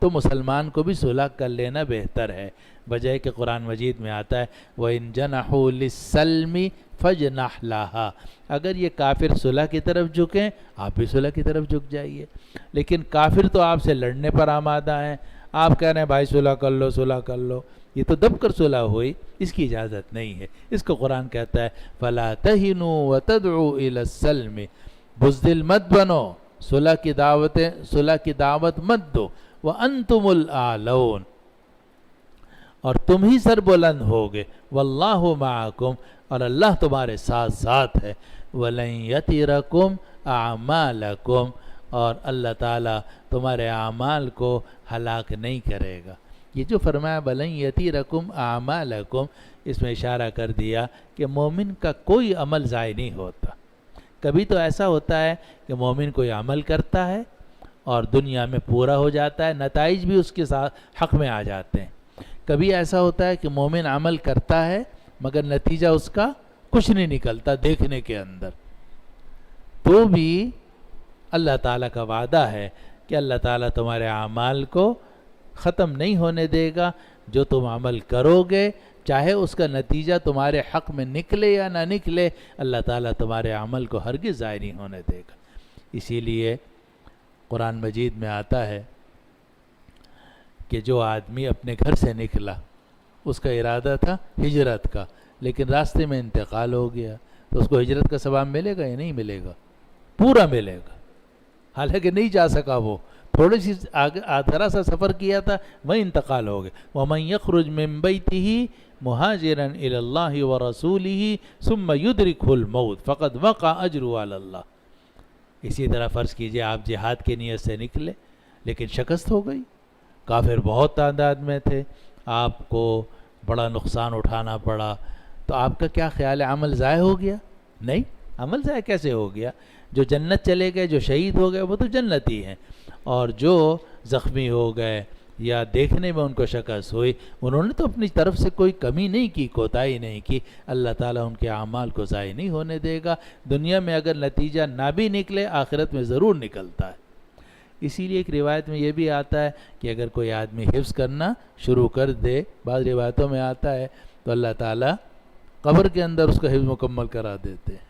تو مسلمان کو بھی صلح کر لینا بہتر ہے، بجائے کہ قرآن مجید میں آتا ہے وَإِن جَنَحُوا لِلسَّلْمِ فَاجْنَحْ لَهَا، اگر یہ کافر صلح کی طرف جھکیں آپ بھی صلح کی طرف جھک جائیے۔ لیکن کافر تو آپ سے لڑنے پر آمادہ ہیں، آپ کہہ رہے ہیں بھائی صلح کر لو صلح کر لو، یہ تو دب کر صلح ہوئی، اس کی اجازت نہیں ہے۔ اس کو قرآن کہتا ہے فَلَا تَهِنُوا وَتَدْعُوا إِلَى السَّلْمِ، بزدل مت بنو، صلح کی دعوت مت دو، وَأَنْتُمُ الْأَعْلَوْنَ، اور تم ہی سر بلند ہوگے، وَاللَّهُ مَعَكُمْ، اور اللہ تمہارے ساتھ ساتھ ہے، وَلَنْ يَتِرَكُمْ أَعْمَالَكُمْ، اور اللہ تعالیٰ تمہارے اعمال کو ہلاک نہیں کرے گا۔ یہ جو فرمایا وَلَنْ يَتِرَكُمْ أَعْمَالَكُمْ، اس میں اشارہ کر دیا کہ مومن کا کوئی عمل ضائع نہیں ہوتا۔ کبھی تو ایسا ہوتا ہے کہ مومن کوئی عمل کرتا ہے اور دنیا میں پورا ہو جاتا ہے، نتائج بھی اس کے ساتھ حق میں آ جاتے ہیں۔ کبھی ایسا ہوتا ہے کہ مومن عمل کرتا ہے مگر نتیجہ اس کا کچھ نہیں نکلتا دیکھنے کے اندر، تو بھی اللہ تعالیٰ کا وعدہ ہے کہ اللہ تعالیٰ تمہارے اعمال کو ختم نہیں ہونے دے گا، جو تم عمل کرو گے چاہے اس کا نتیجہ تمہارے حق میں نکلے یا نہ نکلے، اللہ تعالیٰ تمہارے عمل کو ہرگز ضائع نہیں ہونے دے گا۔ اسی لیے قرآن مجید میں آتا ہے کہ جو آدمی اپنے گھر سے نکلا، اس کا ارادہ تھا ہجرت کا، لیکن راستے میں انتقال ہو گیا، تو اس کو ہجرت کا ثواب ملے گا یا نہیں ملے گا؟ پورا ملے گا، حالانکہ نہیں جا سکا، وہ تھوڑی سی ذرا سا سفر کیا تھا، وہیں انتقال ہو گیا۔ وَمَنْ يَخْرُجْ مِنْ بَيْتِهِ مُهَاجِرًا إِلَى اللَّهِ وَرَسُولِهِ ثُمَّ يُدْرِكْهُ الْمَوْتُ فَقَدْ وَقَعَ أَجْرُهُ عَلَى اللَّهِ۔ اسی طرح فرض کیجئے آپ جہاد کی نیت سے نکلے لیکن شکست ہو گئی، کافر بہت تعداد میں تھے، آپ کو بڑا نقصان اٹھانا پڑا، تو آپ کا کیا خیال ہے؟ عمل ضائع ہو گیا؟ نہیں، عمل ضائع کیسے ہو گیا؟ جو جنت چلے گئے، جو شہید ہو گئے، وہ تو جنتی ہیں، اور جو زخمی ہو گئے یا دیکھنے میں ان کو شکست ہوئی، انہوں نے تو اپنی طرف سے کوئی کمی نہیں کی، کوتاہی نہیں کی۔ اللہ تعالیٰ ان کے اعمال کو ضائع نہیں ہونے دے گا۔ دنیا میں اگر نتیجہ نہ بھی نکلے، آخرت میں ضرور نکلتا ہے۔ اسی لیے ایک روایت میں یہ بھی آتا ہے کہ اگر کوئی آدمی حفظ کرنا شروع کر دے، بعض روایتوں میں آتا ہے، تو اللہ تعالیٰ قبر کے اندر اس کا حفظ مکمل کرا دیتے ہیں۔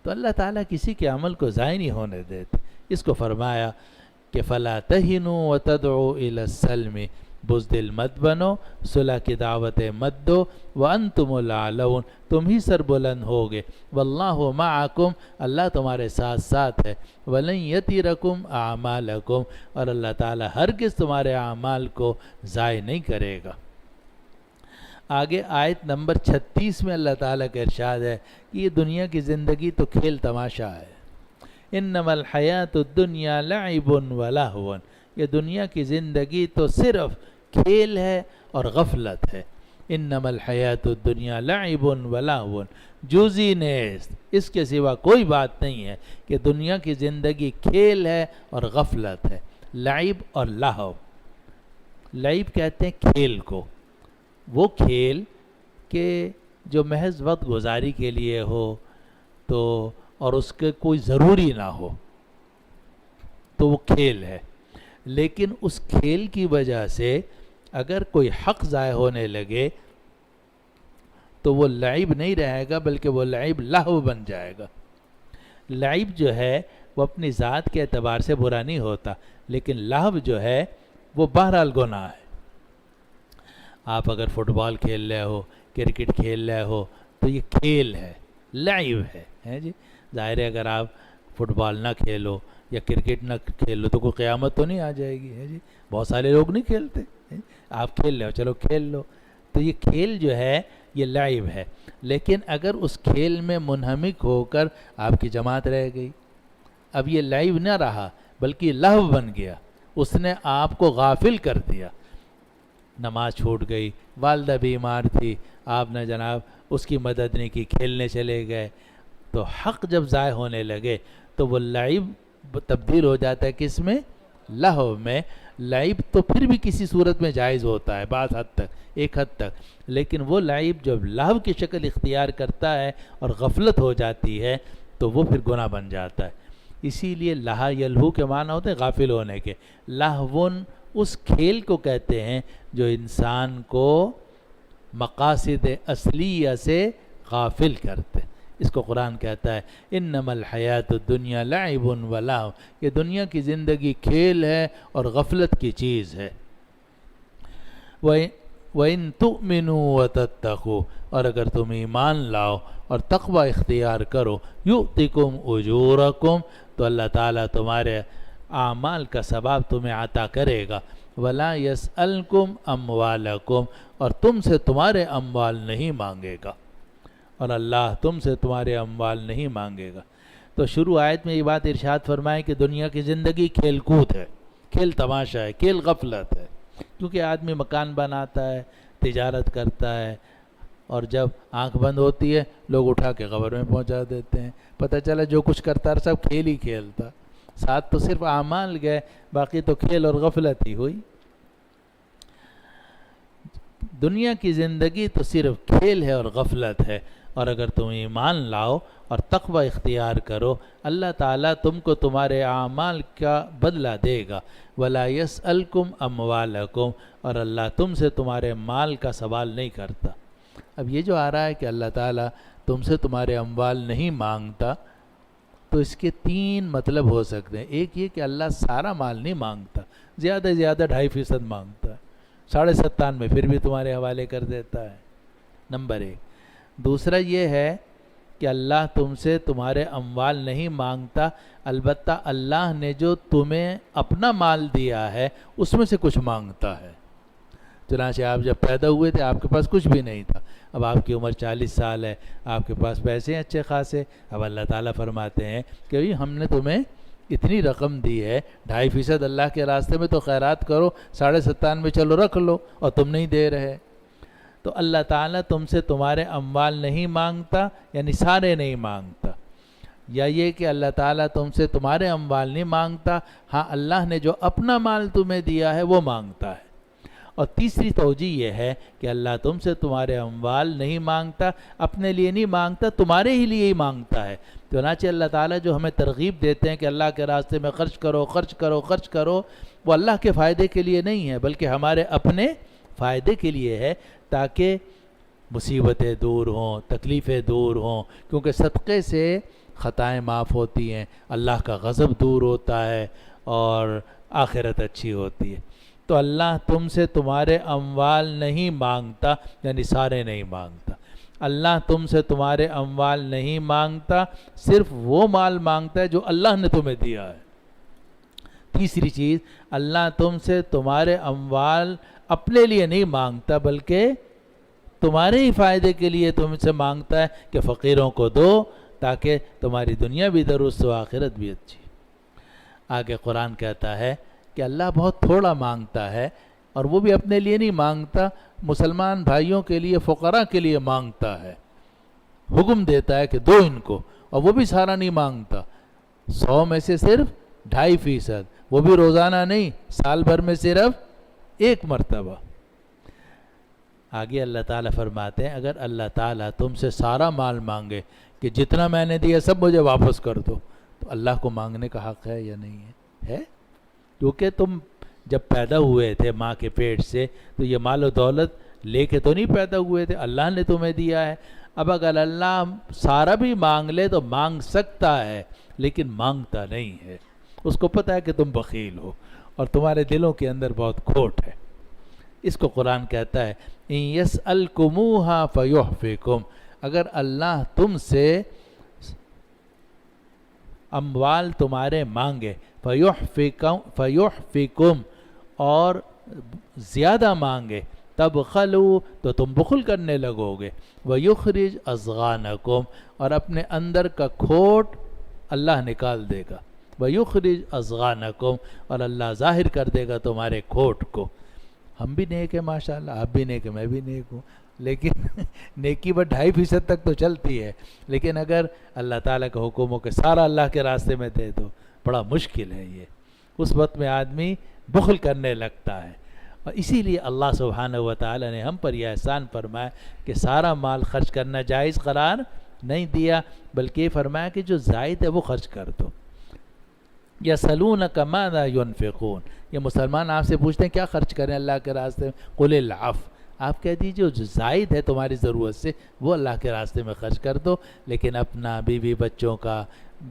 تو اللہ تعالیٰ کسی کے عمل کو ضائع نہیں ہونے دیتے۔ اس کو فرمایا کہ فَلَا تَهِنُوا وَتَدْعُوا إِلَى السَّلْمِ، بزدل مت بنو، صلح کی دعوتیں مت دو، وَأَنْتُمُ الْأَعْلَوْنَ، تم ہی سر بلند ہوگے، وَاللَّهُ مَعَكُمْ، اللہ تمہارے ساتھ ساتھ ہے، وَلَنْ يَتِرَكُمْ أَعْمَالَكُمْ، اور اللہ تعالیٰ ہرگز تمہارے اعمال کو ضائع نہیں کرے گا۔ آگے آیت نمبر 36 میں اللہ تعالیٰ کا ارشاد ہے کہ یہ دنیا کی زندگی تو کھیل تماشا ہے، انما الحیات الدنیا لعب ولہو، یہ دنیا کی زندگی تو صرف کھیل ہے اور غفلت ہے۔ انما الحیات الدنیا لعب ولہو، جوزی نیست، اس کے سوا کوئی بات نہیں ہے کہ دنیا کی زندگی کھیل ہے اور غفلت ہے۔ لعب اور لہو، لعب کہتے ہیں کھیل کو، وہ کھیل کہ جو محض وقت گزاری کے لیے ہو تو اور اس کے کوئی ضروری نہ ہو تو وہ کھیل ہے، لیکن اس کھیل کی وجہ سے اگر کوئی حق ضائع ہونے لگے تو وہ لعب نہیں رہے گا، بلکہ وہ لعب لہو بن جائے گا۔ لعب جو ہے وہ اپنی ذات کے اعتبار سے برا نہیں ہوتا، لیکن لہو جو ہے وہ بہرحال گناہ ہے۔ آپ اگر فٹ بال کھیل رہے ہو، کرکٹ کھیل رہے ہو، تو یہ کھیل ہے، لعب ہے جی۔ ظاہر ہے اگر آپ فٹ بال نہ کھیلو یا کرکٹ نہ کھیلو تو کوئی قیامت تو نہیں آ جائے گی، ہے جی۔ بہت سارے لوگ نہیں کھیلتے، آپ کھیل رہے ہو، چلو کھیل لو۔ تو یہ کھیل جو ہے یہ لعب ہے، لیکن اگر اس کھیل میں منہمک ہو کر آپ کی جماعت رہ گئی، اب یہ لعب نہ رہا بلکہ لہو بن گیا، اس نے آپ کو غافل کر دیا، نماز چھوٹ گئی، والدہ بیمار تھی، آپ نے جناب اس کی مدد نہیں کی، کھیلنے چلے گئے، تو حق جب ضائع ہونے لگے تو وہ لعب تبدیل ہو جاتا ہے کس میں؟ لہو میں۔ لعب تو پھر بھی کسی صورت میں جائز ہوتا ہے بعض حد تک، ایک حد تک، لیکن وہ لعب جب لہو کی شکل اختیار کرتا ہے اور غفلت ہو جاتی ہے تو وہ پھر گناہ بن جاتا ہے۔ اسی لیے لہا یلہو کے معنی ہوتے ہیں غافل ہونے کے، لہون اس کھیل کو کہتے ہیں جو انسان کو مقاصد اصلیہ سے غافل کرتے. اس کو قرآن کہتا ہے انما الحیات الدنیا لعب و لہو، یہ دنیا کی زندگی کھیل ہے اور غفلت کی چیز ہے. وَإِن تُؤْمِنُوا وَتَتَّقُوا، اور اگر تم ایمان لاؤ اور تقوی اختیار کرو، یؤتکم اجورکم، تو اللہ تعالیٰ تمہارے اعمال کا ثواب تمہیں عطا کرے گا. ولا یسألکم اموالکم، اور تم سے تمہارے اموال نہیں مانگے گا، اور اللہ تم سے تمہارے اموال نہیں مانگے گا. تو شروع آیت میں یہ بات ارشاد فرمائے کہ دنیا کی زندگی کھیل کود ہے، کھیل تماشا ہے، کھیل غفلت ہے. کیونکہ آدمی مکان بناتا ہے، تجارت کرتا ہے، اور جب آنکھ بند ہوتی ہے لوگ اٹھا کے قبر میں پہنچا دیتے ہیں. پتہ چلا جو کچھ کرتا رہا سب کھیل ہی کھیل تھا، ساتھ تو صرف اعمال گئے، باقی تو کھیل اور غفلت ہی ہوئی. دنیا کی زندگی تو صرف کھیل ہے اور غفلت ہے، اور اگر تم ایمان لاؤ اور تقوی اختیار کرو، اللہ تعالیٰ تم کو تمہارے اعمال کا بدلہ دے گا. ولا یسألکم اموالکم، اور اللہ تم سے تمہارے مال کا سوال نہیں کرتا. اب یہ جو آ رہا ہے کہ اللہ تعالیٰ تم سے تمہارے اموال نہیں مانگتا، تو اس کے 3 مطلب ہو سکتے ہیں. ایک یہ کہ اللہ سارا مال نہیں مانگتا، زیادہ سے زیادہ 2.5% مانگتا ہے، 97.5 میں پھر بھی تمہارے حوالے کر دیتا ہے. نمبر 1. دوسرا یہ ہے کہ اللہ تم سے تمہارے اموال نہیں مانگتا، البتہ اللہ نے جو تمہیں اپنا مال دیا ہے اس میں سے کچھ مانگتا ہے. چنانچہ آپ جب پیدا ہوئے تھے آپ کے پاس کچھ بھی نہیں تھا، اب آپ کی عمر 40 سال ہے، آپ کے پاس پیسے ہیں اچھے خاصے. اب اللہ تعالیٰ فرماتے ہیں کہ ہم نے تمہیں اتنی رقم دی ہے، 2.5% اللہ کے راستے میں تو خیرات کرو، 97.5 میں چلو رکھ لو، اور تم نہیں دے رہے. تو اللہ تعالیٰ تم سے تمہارے اموال نہیں مانگتا، یعنی سارے نہیں مانگتا. یا یہ کہ اللہ تعالیٰ تم سے تمہارے اموال نہیں مانگتا، ہاں اللہ نے جو اپنا مال تمہیں دیا ہے وہ مانگتا ہے. اور تیسری توجہ یہ ہے کہ اللہ تم سے تمہارے اموال نہیں مانگتا، اپنے لیے نہیں مانگتا، تمہارے ہی لیے ہی مانگتا ہے. چنانچہ اللہ تعالیٰ جو ہمیں ترغیب دیتے ہیں کہ اللہ کے راستے میں خرچ کرو خرچ کرو خرچ کرو، وہ اللہ کے فائدے کے لیے نہیں ہے بلکہ ہمارے اپنے فائدے کے لیے ہے، تاکہ مصیبتیں دور ہوں، تکلیفیں دور ہوں. کیونکہ صدقے سے خطائیں معاف ہوتی ہیں، اللہ کا غضب دور ہوتا ہے، اور آخرت اچھی ہوتی ہے. تو اللہ تم سے تمہارے اموال نہیں مانگتا، یعنی سارے نہیں مانگتا. اللہ تم سے تمہارے اموال نہیں مانگتا، صرف وہ مال مانگتا ہے جو اللہ نے تمہیں دیا ہے. تیسری چیز، اللہ تم سے تمہارے اموال اپنے لیے نہیں مانگتا بلکہ تمہارے ہی فائدے کے لیے تم سے مانگتا ہے کہ فقیروں کو دو تاکہ تمہاری دنیا بھی درست و آخرت بھی اچھی. آگے قرآن کہتا ہے کہ اللہ بہت تھوڑا مانگتا ہے، اور وہ بھی اپنے لیے نہیں مانگتا، مسلمان بھائیوں کے لیے، فقراء کے لیے مانگتا ہے. حکم دیتا ہے کہ دو ان کو، اور وہ بھی سارا نہیں مانگتا. 100 میں سے صرف 2.5%، وہ بھی روزانہ نہیں، سال بھر میں صرف 1 مرتبہ. آگے اللہ تعالیٰ فرماتے ہیں اگر اللہ تعالیٰ تم سے سارا مال مانگے کہ جتنا میں نے دیا سب مجھے واپس کر دو، تو اللہ کو مانگنے کا حق ہے یا نہیں ہے؟ کیونکہ تم جب پیدا ہوئے تھے ماں کے پیٹ سے تو یہ مال و دولت لے کے تو نہیں پیدا ہوئے تھے، اللہ نے تمہیں دیا ہے. اب اگر اللہ سارا بھی مانگ لے تو مانگ سکتا ہے لیکن مانگتا نہیں ہے. اس کو پتہ ہے کہ تم بخیل ہو اور تمہارے دلوں کے اندر بہت کھوٹ ہے. اس کو قرآن کہتا ہے ان یسألکموہا فیحفکم، اگر اللہ تم سے اموال تمہارے مانگے، فیحفکم، اور زیادہ مانگے، تبخلوا، تو تم بخل کرنے لگو گے، ویخرج اضغانکم، اور اپنے اندر کا کھوٹ اللہ نکال دے گا، ویخرج اضغانکم، اور اللہ ظاہر کر دے گا تمہارے کھوٹ کو. ہم بھی نیک ہیں ماشاءاللہ، آپ بھی نیک ہیں، میں بھی نیک ہوں، لیکن نیکی بس 2.5% تک تو چلتی ہے. لیکن اگر اللہ تعالیٰ کا حکم ہو کہ سارا اللہ کے راستے میں دے دو، بڑا مشکل ہے یہ. اس وقت میں آدمی بخل کرنے لگتا ہے. اور اسی لیے اللہ سبحانہ و تعالیٰ نے ہم پر یہ احسان فرمایا کہ سارا مال خرچ کرنا جائز قرار نہیں دیا، بلکہ یہ فرمایا کہ جو زائد ہے وہ خرچ کر دو. یسألونک ماذا ینفقون، یہ مسلمان آپ سے پوچھتے ہیں کیا خرچ کریں اللہ کے راستے میں، قل العفو، آپ کہہ دیجئے جو زائد ہے تمہاری ضرورت سے وہ اللہ کے راستے میں خرچ کر دو، لیکن اپنا بیوی بچوں کا،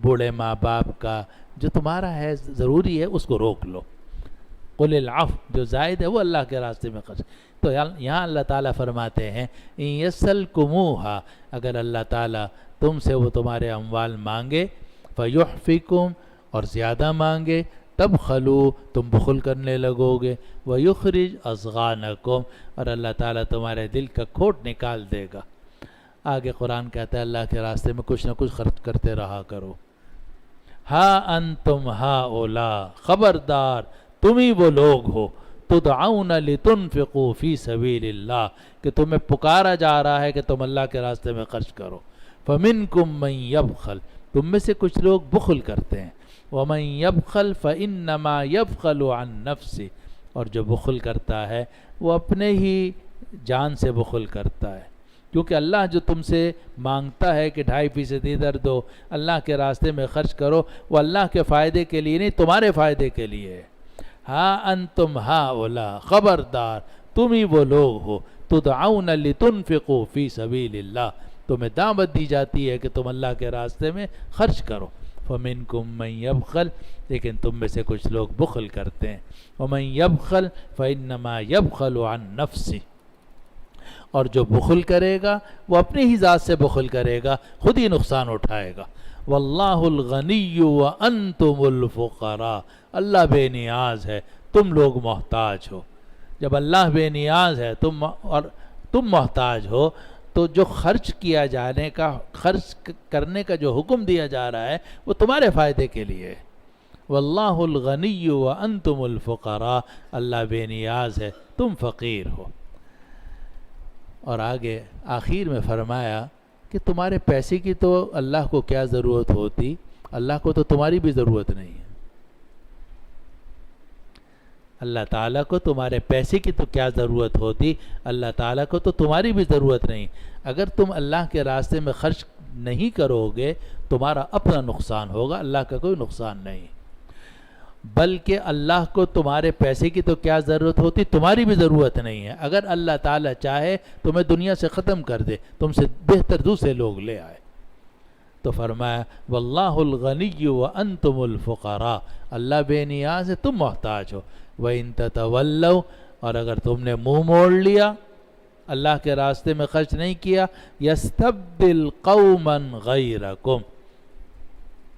بوڑھے ماں باپ کا جو تمہارا ہے ضروری ہے اس کو روک لو، قل العفو، جو زائد ہے وہ اللہ کے راستے میں خرچ۔ تو یہاں اللہ تعالیٰ فرماتے ہیں ان یسلکموہا، اگر اللہ تعالیٰ تم سے وہ تمہارے اموال مانگے، فیحفکم، اور زیادہ مانگے، تب خلو، تم بخل کرنے لگو گے، ویخرج اضغانکم، اور اللہ تعالیٰ تمہارے دل کا کھوٹ نکال دے گا۔ آگے قرآن کہتا ہے اللہ کے راستے میں کچھ نہ کچھ خرچ کرتے رہا کرو۔ ہا انتم ہاؤلاء، خبردار تم ہی وہ لوگ ہو، تدعون لتنفقوا فی سبیل اللہ، کہ تمہیں پکارا جا رہا ہے کہ تم اللہ کے راستے میں خرچ کرو، فمنکم من یبخل، تم میں سے کچھ لوگ بخل کرتے ہیں، ومن یبخل فانما یبخل عن نفسہ، اور جو بخل کرتا ہے وہ اپنے ہی جان سے بخل کرتا ہے، کیونکہ اللہ جو تم سے مانگتا ہے کہ 2.5% ادھر دو، اللہ کے راستے میں خرچ کرو، وہ اللہ کے فائدے کے لیے نہیں، تمہارے فائدے کے لیے ہے۔ ہاں انتم ہاؤلاء، خبردار تم ہی وہ لوگ ہو، تدعون لتنفقوا فی سبیل اللہ، تمہیں دعوت دی جاتی ہے کہ تم اللہ کے راستے میں خرچ کرو، فمنکم من یبخل، لیکن تم میں سے کچھ لوگ بخل کرتے ہیں، ومن یبخل فانما یبخل عن نفسہ، اور جو بخل کرے گا وہ اپنی ہی ذات سے بخل کرے گا، خود ہی نقصان اٹھائے گا۔ واللہ الغنی وانتم الفقراء، اللہ بے نیاز ہے، تم لوگ محتاج ہو۔ جب اللہ بے نیاز ہے اور تم محتاج ہو، تو جو خرچ کیا جانے کا، خرچ کرنے کا جو حکم دیا جا رہا ہے وہ تمہارے فائدے کے لیے ہے۔ واللہ الغنی وانتم الفقراء، اللہ بے نیاز ہے، تم فقیر ہو۔ اور آگے آخر میں فرمایا کہ تمہارے پیسے کی تو اللہ کو کیا ضرورت ہوتی، اللہ کو تو تمہاری بھی ضرورت نہیں ہے، اللہ تعالیٰ کو تمہارے پیسے کی تو کیا ضرورت ہوتی، اللہ تعالیٰ کو تو تمہاری بھی ضرورت نہیں۔ اگر تم اللہ کے راستے میں خرچ نہیں کرو گے تمہارا اپنا نقصان ہوگا، اللہ کا کوئی نقصان نہیں، بلکہ اللہ کو تمہارے پیسے کی تو کیا ضرورت ہوتی، تمہاری بھی ضرورت نہیں ہے۔ اگر اللہ تعالیٰ چاہے تمہیں دنیا سے ختم کر دے، تم سے بہتر دوسرے لوگ لے آئے، تو فرمایا واللہ الغنی وانتم الفقراء، اللہ بے نیاز ہے، تم محتاج ہو۔ وَإِن تَتَوَلَّوْا، اور اگر تم نے منہ موڑ لیا، اللہ کے راستے میں خرچ نہیں کیا، يَسْتَبْدِلْ قَوْمًا غَيْرَكُمْ،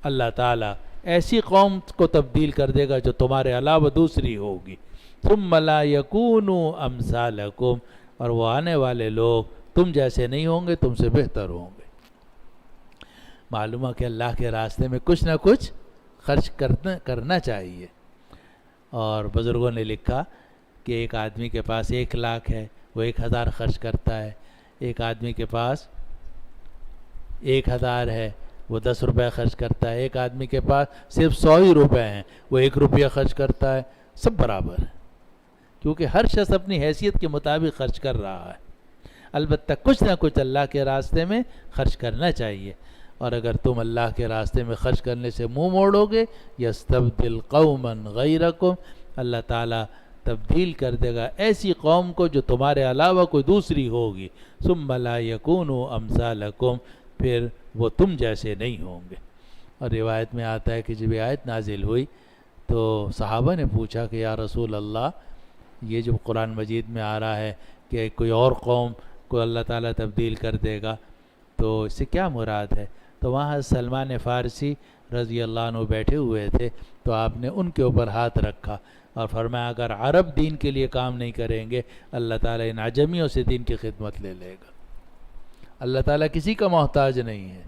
اللہ تعالیٰ ایسی قوم کو تبدیل کر دے گا جو تمہارے علاوہ دوسری ہوگی، ثُمَّ لَا يَكُونُوا أَمْثَالَكُمْ، اور وہ آنے والے لوگ تم جیسے نہیں ہوں گے، تم سے بہتر ہوں گے۔ معلوم ہے کہ اللہ کے راستے میں کچھ نہ کچھ خرچ کرنا چاہیے۔ اور بزرگوں نے لکھا کہ ایک آدمی کے پاس 1 لاکھ ہے، وہ 1000 خرچ کرتا ہے، ایک آدمی کے پاس 1000 ہے، وہ 10 روپے خرچ کرتا ہے، ایک آدمی کے پاس صرف 100 ہی روپے ہیں، وہ 1 روپیہ خرچ کرتا ہے، سب برابر ہے، کیونکہ ہر شخص اپنی حیثیت کے مطابق خرچ کر رہا ہے۔ البتہ کچھ نہ کچھ اللہ کے راستے میں خرچ کرنا چاہیے، اور اگر تم اللہ کے راستے میں خرچ کرنے سے منہ موڑو گے، یستبدل قوما غیرکم، اللہ تعالیٰ تبدیل کر دے گا ایسی قوم کو جو تمہارے علاوہ کوئی دوسری ہوگی، ثم لا یکونوا امثالکم، پھر وہ تم جیسے نہیں ہوں گے۔ اور روایت میں آتا ہے کہ جب یہ آیت نازل ہوئی تو صحابہ نے پوچھا کہ یا رسول اللہ، یہ جو قرآن مجید میں آ رہا ہے کہ کوئی اور قوم کو اللہ تعالیٰ تبدیل کر دے گا، تو اس سے کیا مراد ہے؟ تو وہاں سلمان فارسی رضی اللہ عنہ بیٹھے ہوئے تھے، تو آپ نے ان کے اوپر ہاتھ رکھا اور فرمایا اگر عرب دین کے لیے کام نہیں کریں گے، اللہ تعالیٰ ان عجمیوں سے دین کی خدمت لے لے گا۔ اللہ تعالیٰ کسی کا محتاج نہیں ہے،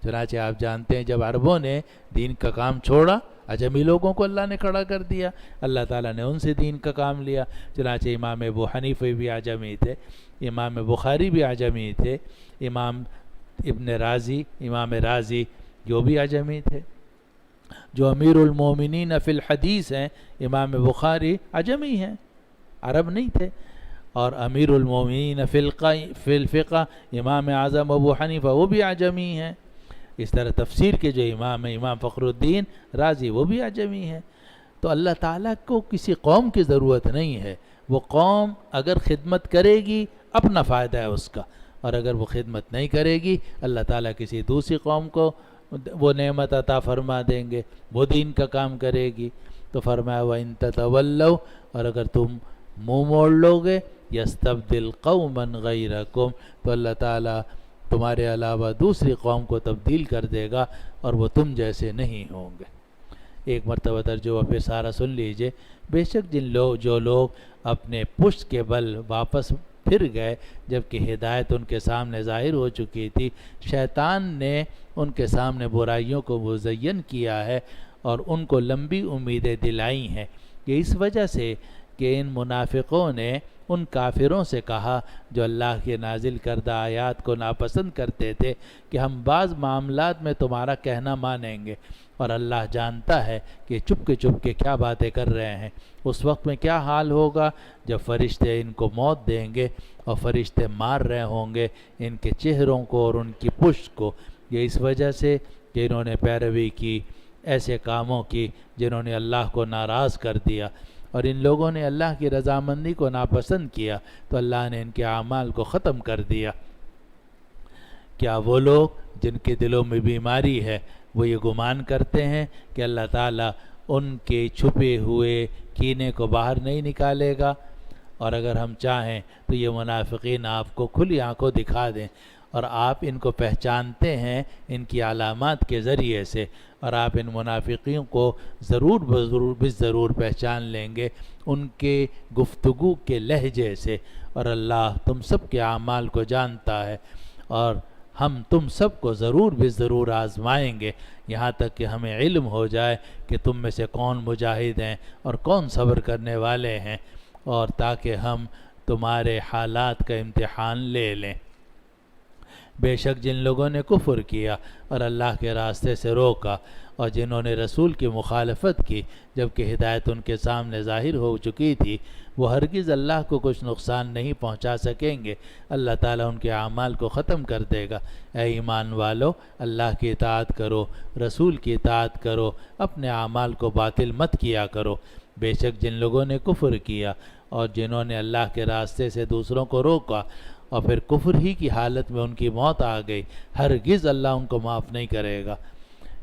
چنانچہ آپ جانتے ہیں جب عربوں نے دین کا کام چھوڑا، عجمی لوگوں کو اللہ نے کھڑا کر دیا، اللہ تعالیٰ نے ان سے دین کا کام لیا۔ چنانچہ امام ابو حنیفہ بھی عجمی تھے، امام بخاری بھی عجمی تھے، امام امام رازی جو بھی عجمی تھے، جو امیر المومنین فی الحدیث ہیں امام بخاری عجمی ہیں، عرب نہیں تھے، اور امیر المومنین فی الفقہ امام اعظم ابو حنیفہ وہ بھی عجمی ہیں۔ اس طرح تفسیر کے جو امام ہیں امام فخر الدین رازی وہ بھی اعجمی ہیں. تو اللہ تعالیٰ کو کسی قوم کی ضرورت نہیں ہے. وہ قوم اگر خدمت کرے گی اپنا فائدہ ہے اس کا، اور اگر وہ خدمت نہیں کرے گی اللہ تعالیٰ کسی دوسری قوم کو وہ نعمت عطا فرما دیں گے، وہ دین کا کام کرے گی. تو فرمایا وَإِن تَتَوَلَّوْا، اور اگر تم منہ موڑ لو گے یستبدل قوما غیرکم، تو اللہ تعالیٰ تمہارے علاوہ دوسری قوم کو تبدیل کر دے گا اور وہ تم جیسے نہیں ہوں گے. ایک مرتبہ ترجمہ پھر سارا سن لیجئے. بے شک جو لوگ اپنے پشت کے بل واپس پھر گئے جبکہ ہدایت ان کے سامنے ظاہر ہو چکی تھی، شیطان نے ان کے سامنے برائیوں کو مزین کیا ہے اور ان کو لمبی امیدیں دلائی ہیں. یہ اس وجہ سے کہ ان منافقوں نے ان کافروں سے کہا جو اللہ کے نازل کردہ آیات کو ناپسند کرتے تھے کہ ہم بعض معاملات میں تمہارا کہنا مانیں گے، اور اللہ جانتا ہے کہ چپ کے کیا باتیں کر رہے ہیں. اس وقت میں کیا حال ہوگا جب فرشتے ان کو موت دیں گے اور فرشتے مار رہے ہوں گے ان کے چہروں کو اور ان کی پشت کو. یہ اس وجہ سے کہ انہوں نے پیروی کی ایسے کاموں کی جنہوں نے اللہ کو ناراض کر دیا، اور ان لوگوں نے اللہ کی رضامندی کو ناپسند کیا تو اللہ نے ان کے اعمال کو ختم کر دیا. کیا وہ لوگ جن کے دلوں میں بیماری ہے وہ یہ گمان کرتے ہیں کہ اللہ تعالیٰ ان کے چھپے ہوئے کینے کو باہر نہیں نکالے گا؟ اور اگر ہم چاہیں تو یہ منافقین آپ کو کھلی آنکھوں دکھا دیں، اور آپ ان کو پہچانتے ہیں ان کی علامات کے ذریعے سے، اور آپ ان منافقین کو ضرور پہچان لیں گے ان کے گفتگو کے لہجے سے. اور اللہ تم سب کے اعمال کو جانتا ہے، اور ہم تم سب کو ضرور آزمائیں گے یہاں تک کہ ہمیں علم ہو جائے کہ تم میں سے کون مجاہد ہیں اور کون صبر کرنے والے ہیں، اور تاکہ ہم تمہارے حالات کا امتحان لے لیں. بے شک جن لوگوں نے کفر کیا اور اللہ کے راستے سے روکا، اور جنہوں نے رسول کی مخالفت کی جبکہ ہدایت ان کے سامنے ظاہر ہو چکی تھی، وہ ہرگز اللہ کو کچھ نقصان نہیں پہنچا سکیں گے. اللہ تعالیٰ ان کے اعمال کو ختم کر دے گا. اے ایمان والو، اللہ کی اطاعت کرو، رسول کی اطاعت کرو، اپنے اعمال کو باطل مت کیا کرو. بے شک جن لوگوں نے کفر کیا اور جنہوں نے اللہ کے راستے سے دوسروں کو روکا اور پھر کفر ہی کی حالت میں ان کی موت آ گئی، ہرگز اللہ ان کو معاف نہیں کرے گا.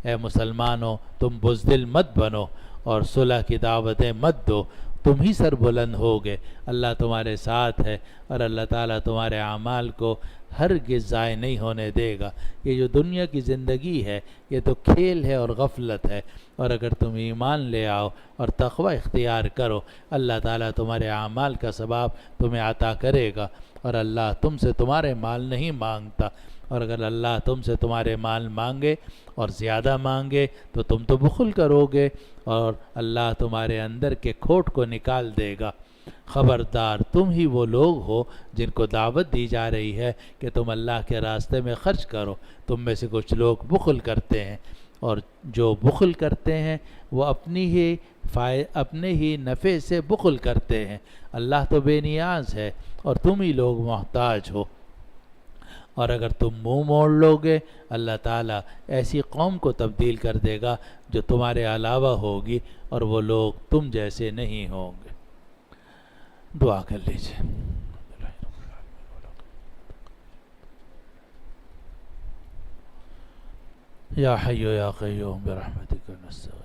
اے مسلمانوں، تم بزدل مت بنو اور صلح کی دعوتیں مت دو، تم ہی سر بلند ہوگے. اللہ تمہارے ساتھ ہے اور اللہ تعالیٰ تمہارے اعمال کو ہرگز ضائع نہیں ہونے دے گا. یہ جو دنیا کی زندگی ہے یہ تو کھیل ہے اور غفلت ہے، اور اگر تم ایمان لے آؤ اور تقوی اختیار کرو اللہ تعالیٰ تمہارے اعمال کا ثواب تمہیں عطا کرے گا. اور اللہ تم سے تمہارے مال نہیں مانگتا، اور اگر اللہ تم سے تمہارے مال مانگے اور زیادہ مانگے تو تم تو بخل کرو گے اور اللہ تمہارے اندر کے کھوٹ کو نکال دے گا. خبردار، تم ہی وہ لوگ ہو جن کو دعوت دی جا رہی ہے کہ تم اللہ کے راستے میں خرچ کرو. تم میں سے کچھ لوگ بخل کرتے ہیں، اور جو بخل کرتے ہیں وہ اپنے ہی نفع سے بخل کرتے ہیں. اللہ تو بے نیاز ہے اور تم ہی لوگ محتاج ہو. اور اگر تم منہ موڑ لو گے اللہ تعالیٰ ایسی قوم کو تبدیل کر دے گا جو تمہارے علاوہ ہوگی، اور وہ لوگ تم جیسے نہیں ہوں گے. دعا کر لیجیے. یا حی یا قیوم برحمتک نستغیث.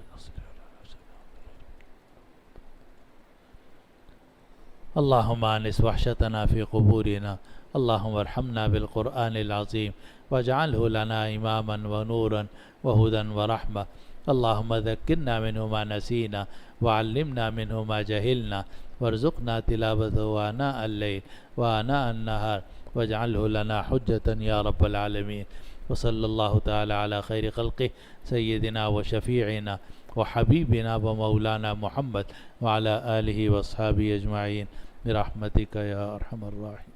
اللہم آنس وحشتنا فی قبورنا، اللہم ارحمنا بالقرآن العظیم واجعلہ لنا اماما ونورا وہدا ورحمہ. اللہم ذکرنا منہ ما نسینا وعلمنا منہ ما جہلنا وارزقنا تلاوته آناء اللیل وآناء النہار واجعلہ لنا حجتا یا رب العالمین. وصلی اللہ تعالی علی خیر خلقہ سیدنا وشفیعنا وحبیبنا ومولانا محمد وعلی آلہ واصحابہ اجمعین برحمتک یا ارحم الراحمین.